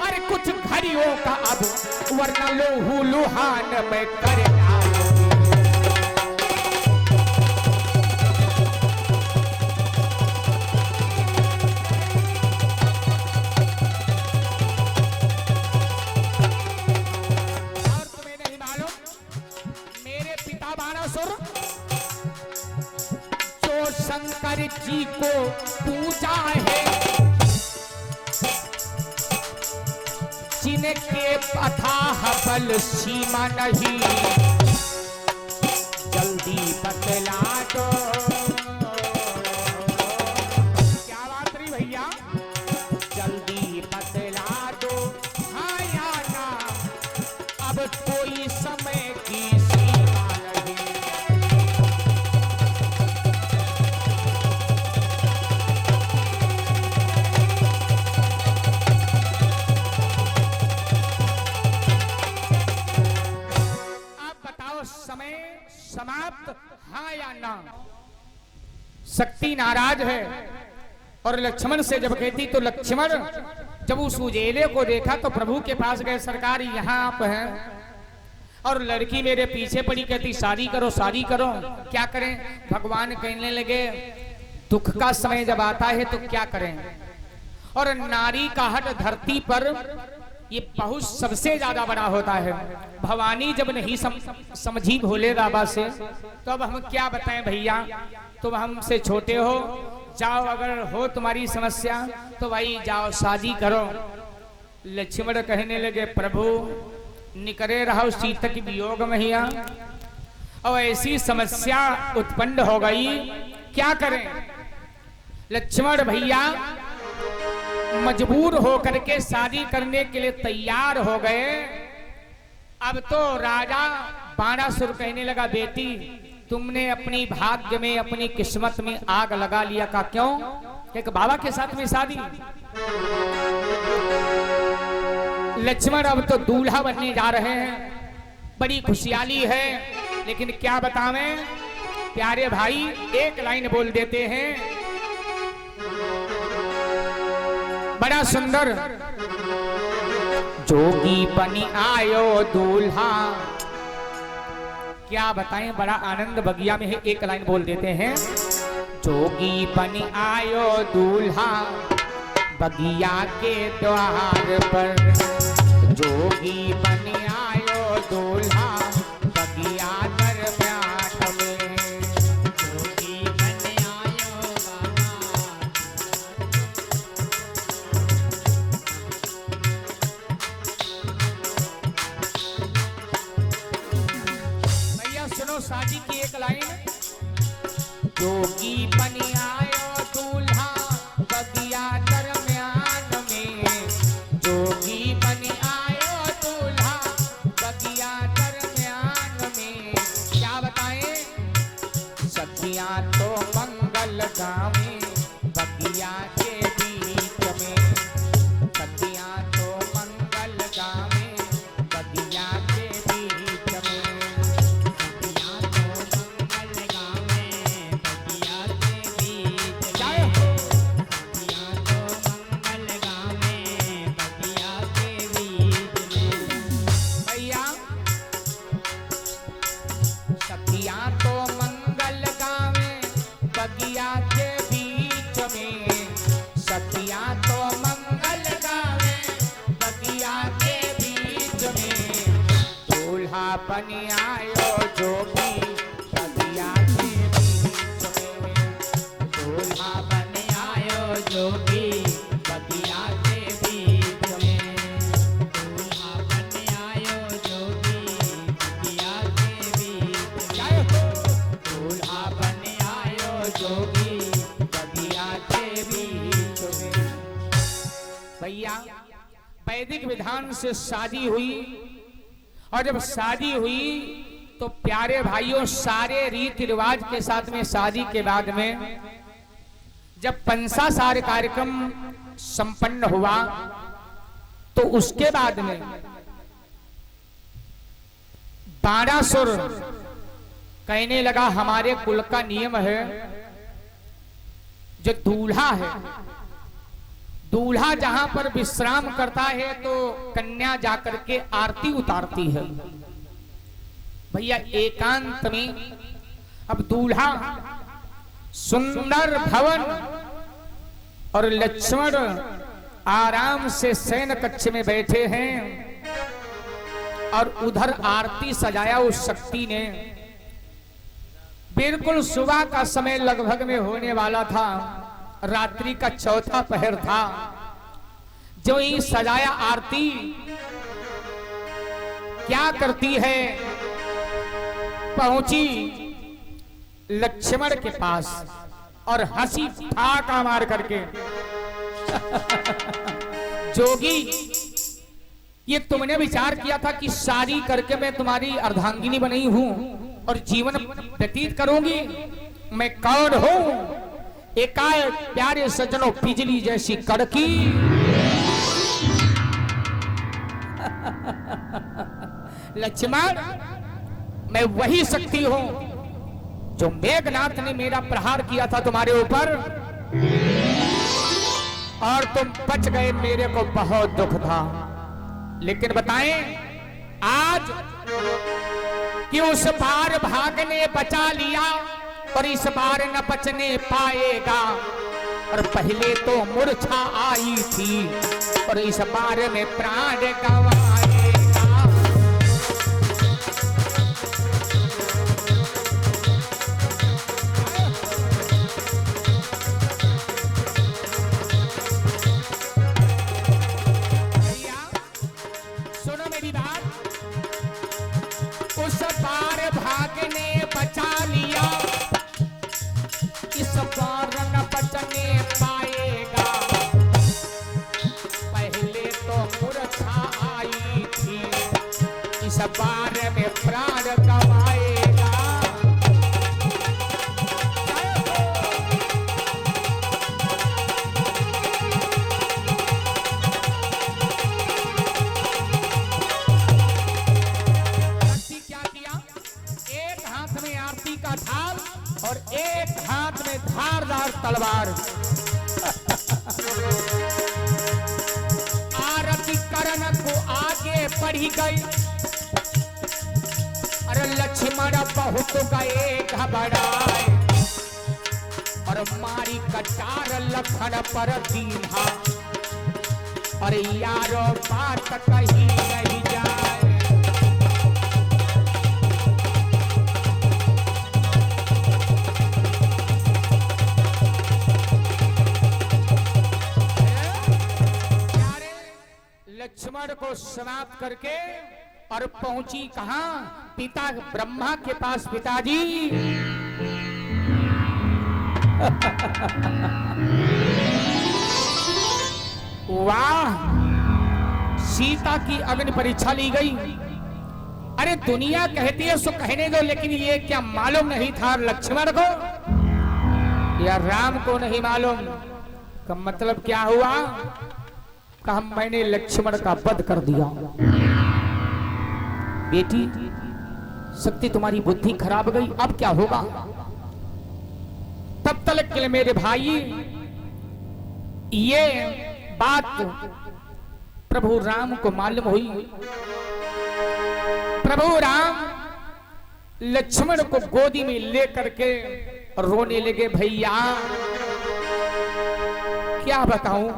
अरे कुछ घड़ियों का अब, वरना लोहू लुहान में कर डालोगी। जो शंकर जी को पूजा है, जिनके अथाह बल सीमा नहीं, जल्दी बतला दो। क्या बात रही भैया? जल्दी बतला दो हाँ या ना, अब कोई समय की समय समाप्त हाँ या ना। शक्ति नाराज है और लक्ष्मण से जब कहती तो लक्ष्मण जब उस उजेले को देखा तो प्रभु के पास गए, सरकार यहाँ आप हैं और लड़की मेरे पीछे पड़ी, कहती शादी करो शादी करो। क्या करें? भगवान कहने लगे दुख का समय जब आता है तो क्या करें? और नारी का हट धरती पर ये बहुत सबसे ज्यादा बड़ा होता है। भवानी जब नहीं समझी भोले बाबा से तो अब हम क्या बताएं भैया, तुम हमसे छोटे हो, जाओ अगर हो तुम्हारी समस्या तो भाई जाओ शादी करो। लक्ष्मण कहने लगे प्रभु निकरे रहो सीता की वियोग मैया, और ऐसी समस्या उत्पन्न हो गई, क्या करें? लक्ष्मण भैया मजबूर होकर के शादी करने के लिए तैयार हो गए। अब तो राजा बाणासुर कहने लगा बेटी तुमने अपनी भाग्य में अपनी किस्मत में आग लगा लिया। का क्यों? एक बाबा के साथ में शादी। लक्ष्मण अब तो दूल्हा बनने जा रहे हैं, बड़ी खुशहाली है, लेकिन क्या बतावें प्यारे भाई, एक लाइन बोल देते हैं बड़ा सुंदर, जोगी बनी आयो दूल्हा। क्या बताएं, बड़ा आनंद बगिया में है, एक लाइन बोल देते हैं, जोगी बनी आयो दूल्हा बगिया के द्वार पर, जोगी बनी आयो दूल्हा बगिया दरम्यान में, जोगी बनी आयो भैया सुनो शादी की एक लाइन, जोगी बनी आयो दूल्हा बगिया दरम्यान में, जोगी बनी आयो दूल्हा बगिया दरम्यान में। क्या बताएं सखियां तो मंगल गावे बगिया के बीच में, सखियां तो मंगल गावे बगिया के बीच में, सखियां तो मंगल गावे बगिया के बीच में, सखियां तो मंगल गावे बगिया के बीच में। भैया सखियां तो मंगल गावे बगिया के बीच में, सखियां तो मंगल गावे बगिया के बीच में, दूल्हा बनी आयो जोगी बगिया के बीच में, दूल्हा बनी आयो जोगी बगिया के बीच में, दूल्हा बनी आयो जोगी बगिया के बीच में। जोगी बगिया के बीच में। भैया वैदिक विधान से शादी हुई, और जब शादी हुई तो प्यारे भाइयों सारे रीति रिवाज के साथ में शादी के बाद में जब पंसासार कार्यक्रम संपन्न हुआ तो उसके बाद में बाणासुर कहने लगा हमारे कुल का नियम है, जो दूल्हा है, दूल्हा जहां पर विश्राम करता है तो कन्या जाकर के आरती उतारती है। भैया एकांत में अब दूल्हा सुंदर भवन और लक्ष्मण आराम से शयन कक्ष में बैठे हैं, और उधर आरती सजाया उस शक्ति ने। बिल्कुल सुबह का समय लगभग में होने वाला था, रात्रि का चौथा पहर था। जो ही सजाया आरती क्या करती है, पहुंची लक्ष्मण के पास और हंसी ठाका मार करके जोगी ये तुमने विचार किया था कि शादी करके मैं तुम्हारी अर्धांगिनी बनी हूं और जीवन व्यतीत करूंगी, मैं कौन हूं? एकाएक प्यारे सज्जनों बिजली जैसी कड़की लक्ष्मण मैं वही शक्ति हूं जो मेघनाथ ने मेरा प्रहार किया था तुम्हारे ऊपर, और तुम बच गए, मेरे को बहुत दुख था। लेकिन बताएं आज कि उस बार भागने बचा लिया और इस बार न बचने पाएगा, और पहले तो मूर्छा आई थी और इस बार में प्राण गंवाएगा। सुनो मेरी बात, उस बार भागने बचा लिया, इस बार न बचने पाएगा, पहले तो मूर्छा आई थी, इस बार में प्राण गंवाएगा। क्या किया? एक हाथ में आरती का ढाल और एक हाथ में धारदार तलवार। आरती करण को आगे बढ़ी गई, अरे लक्ष्मण बहुत गए घबराए, और मारी कटार लखन पर दीन्हा, अरे यारो बात कही नहीं जाए। लक्ष्मण को समाप्त करके और पहुंची कहां? पिता ब्रह्मा के पास। पिताजी वाह, सीता की अग्नि परीक्षा ली गई। अरे दुनिया कहती है सो कहने दो, लेकिन ये क्या मालूम नहीं था लक्ष्मण को या राम को नहीं मालूम का मतलब क्या हुआ? कहा मैंने लक्ष्मण का वध कर दिया। बेटी शक्ति तुम्हारी बुद्धि खराब गई, अब क्या होगा? तब तक के लिए मेरे भाई ये बात प्रभु राम को मालूम हुई। प्रभु राम लक्ष्मण को गोदी में लेकर के रोने लगे। भैया क्या बताऊं,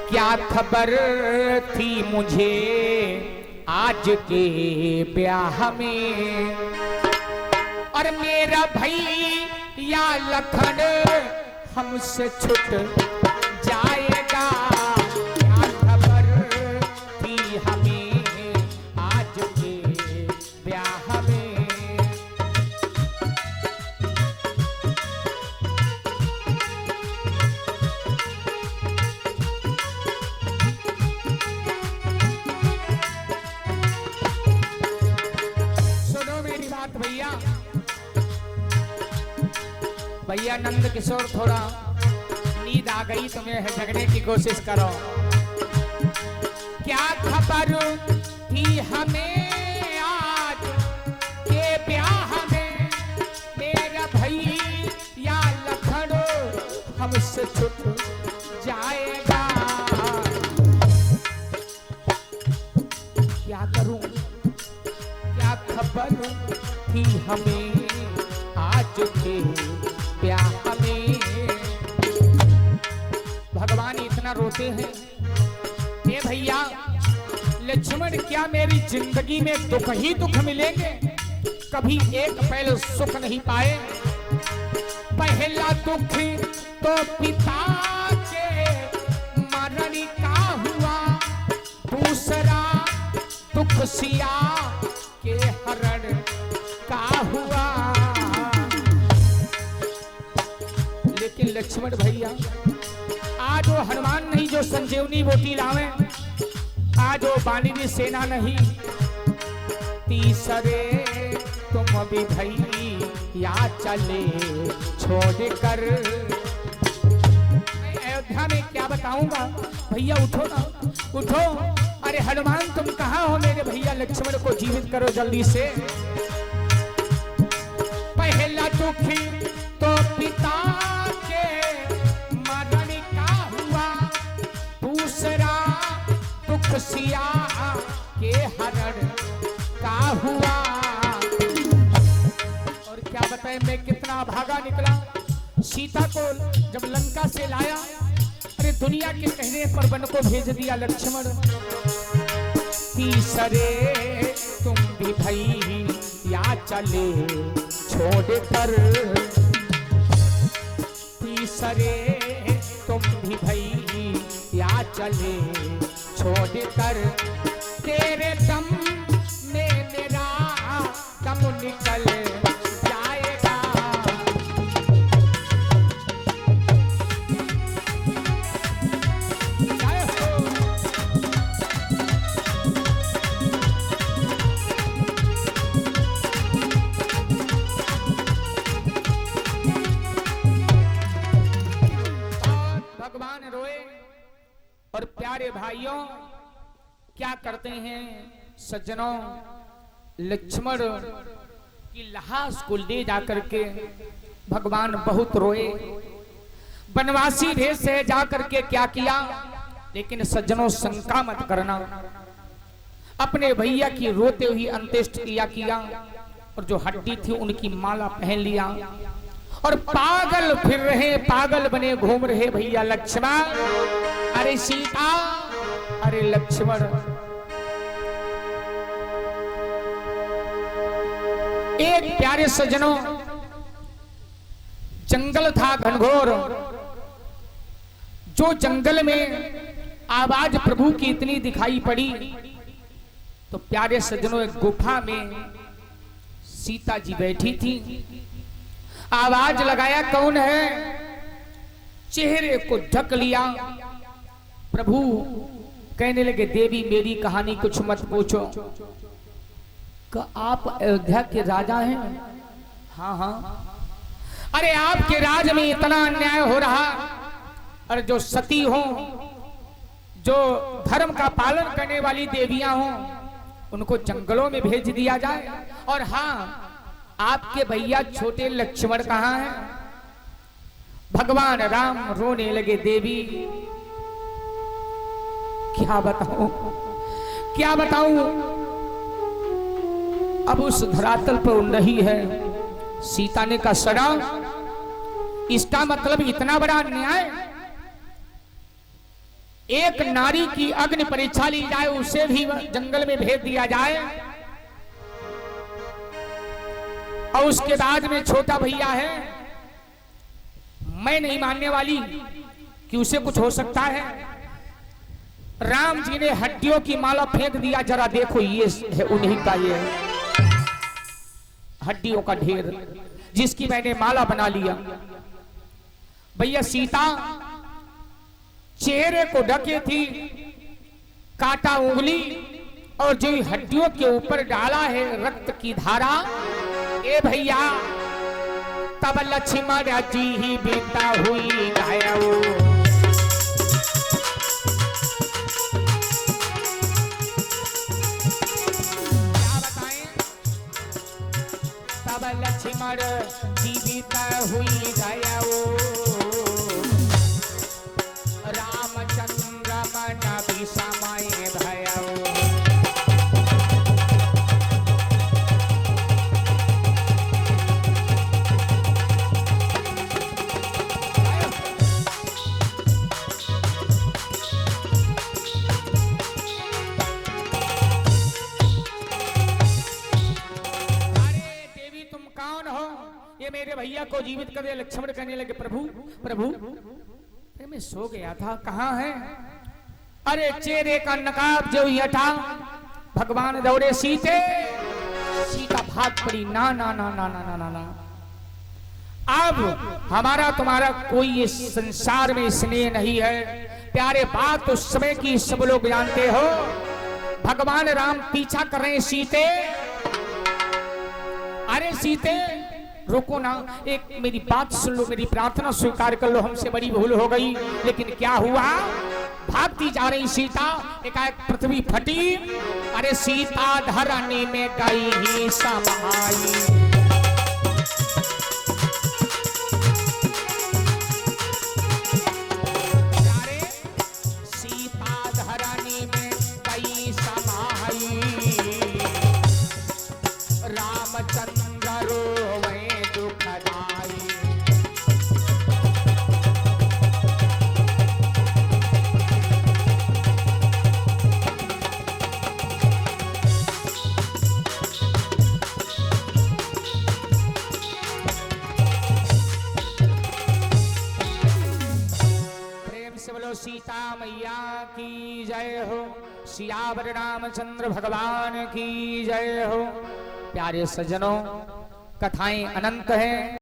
क्या खबर थी मुझे आज के ब्याह में, और मेरा भैया लखन हमसे छूट जाएगा। क्या खबर थी हमें आज के ब्याह में। भैया नंद किशोर थोड़ा नींद आ गई, तुम्हें जगने की कोशिश करो। क्या खबर थी हमें आज के ब्याह में, मेरा भैया लखड़ो हमसे छूट जाएगा। क्या करूं, क्या खबर थी हमें आज के ब्याह में। भगवान इतना रोते हैं, ये भैया लक्ष्मण क्या मेरी जिंदगी में दुख ही दुख मिलेंगे, कभी एक पल सुख नहीं पाए। पहला दुख तो पिता के मरण का हुआ, दूसरा दुख सिया के हरण का हुआ। लेकिन लक्ष्मण भैया आज वो हनुमान नहीं जो संजीवनी बूटी लावे, आज वो बानरी सेना नहीं, तीसरे तुम भी भैया चले छोड़कर। मैं अयोध्या में क्या बताऊंगा, भैया उठो ना उठो। अरे हनुमान तुम कहाँ हो, मेरे भैया लक्ष्मण को जीवित करो जल्दी से। पहला दुख तो पिता के मरण का हुआ, दूसरा दुख सिया के हरण का हुआ। और क्या बताए मैं कितना भागा निकला, सीता को जब लंका से लाया, अरे दुनिया के कहने पर वन को भेज दिया लक्ष्मण। तीसरे तुम भी भैया चले छोड़कर, तीसरे तुम भी भैया चले छोड़कर। तेरे दम में मेरा दम निकल जाएगा। भगवान रोए और प्यारे भाइयों क्या करते हैं सज्जनों, लक्ष्मण की लाश को ले जाकर के भगवान बहुत रोए। वनवासी भेष से जाकर के क्या किया, लेकिन सज्जनों शंका मत करना, अपने भैया की रोते हुई अंत्येष्ट क्रिया किया और जो हड्डी थी उनकी माला पहन लिया और पागल फिर रहे, पागल बने घूम रहे भैया लक्ष्मण। अरे सीता, अरे लक्ष्मण। एक प्यारे सज्जनों जंगल था घनघोर, जो जंगल में आवाज प्रभु की इतनी दिखाई पड़ी तो प्यारे सज्जनों एक गुफा में सीता जी बैठी थी। आवाज लगाया कौन है, चेहरे को ढक लिया। प्रभु कहने लगे देवी मेरी कहानी कुछ मत पूछो, कि आप अयोध्या के राजा हैं? हाँ हाँ। अरे आपके राज में इतना अन्याय हो रहा, और जो सती हो, जो धर्म का पालन करने वाली देवियां हो, उनको जंगलों में भेज दिया जाए। और हाँ, आपके भैया छोटे लक्ष्मण कहाँ हैं? भगवान राम रोने लगे देवी क्या बताऊं, क्या बताऊं, अब उस धरातल पर नहीं है। सीता ने कहा सड़ा, इसका मतलब इतना बड़ा अन्याय, एक नारी की अग्नि परीक्षा ली जाए, उसे भी जंगल में भेज दिया जाए, और उसके बाद में छोटा भैया है। मैं नहीं मानने वाली कि उसे कुछ हो सकता है। राम जी ने हड्डियों की माला फेंक दिया, जरा देखो ये है उन्हीं का, ये हड्डियों का ढेर जिसकी मैंने माला बना लिया। भैया सीता चेहरे को ढके थी, काटा उंगली और जो हड्डियों के ऊपर डाला है रक्त की धारा, ए भैया तब लक्ष्मण जी ही बीता हुई गायो। क्या बताएं? तब लक्ष्मण जी बीता हुई गायो। रामचंद्र मन विषमय भयो। ये मेरे भैया को जीवित कर दे। लक्ष्मण कहने लगे प्रभु प्रभु मैं सो गया था, कहाँ है? अरे चेहरे का नकाब जो हटा, भगवान दौड़े सीते, सीता भाग पड़ी। ना ना ना ना ना ना ना, अब हमारा तुम्हारा कोई इस संसार में स्नेह नहीं है। प्यारे बात उस समय की सब लोग जानते हो। भगवान राम पीछा कर रहे सीते। अरे सीते रुको ना, एक मेरी बात सुन लो, मेरी प्रार्थना स्वीकार कर लो, हमसे बड़ी भूल हो गई। लेकिन क्या हुआ? भागती जा रही सीता, एकाएक पृथ्वी फटी। अरे सीता धरनी में गई ही समाई। अरे सीता धरनी में गई समाई। रामचंद्र रोवे दुखदाई। प्रेम से बोलो सीता मैया की जय हो। सियावर रामचंद्र भगवान की जय हो। प्यारे सज्जनों, कथाएं अनंत हैं।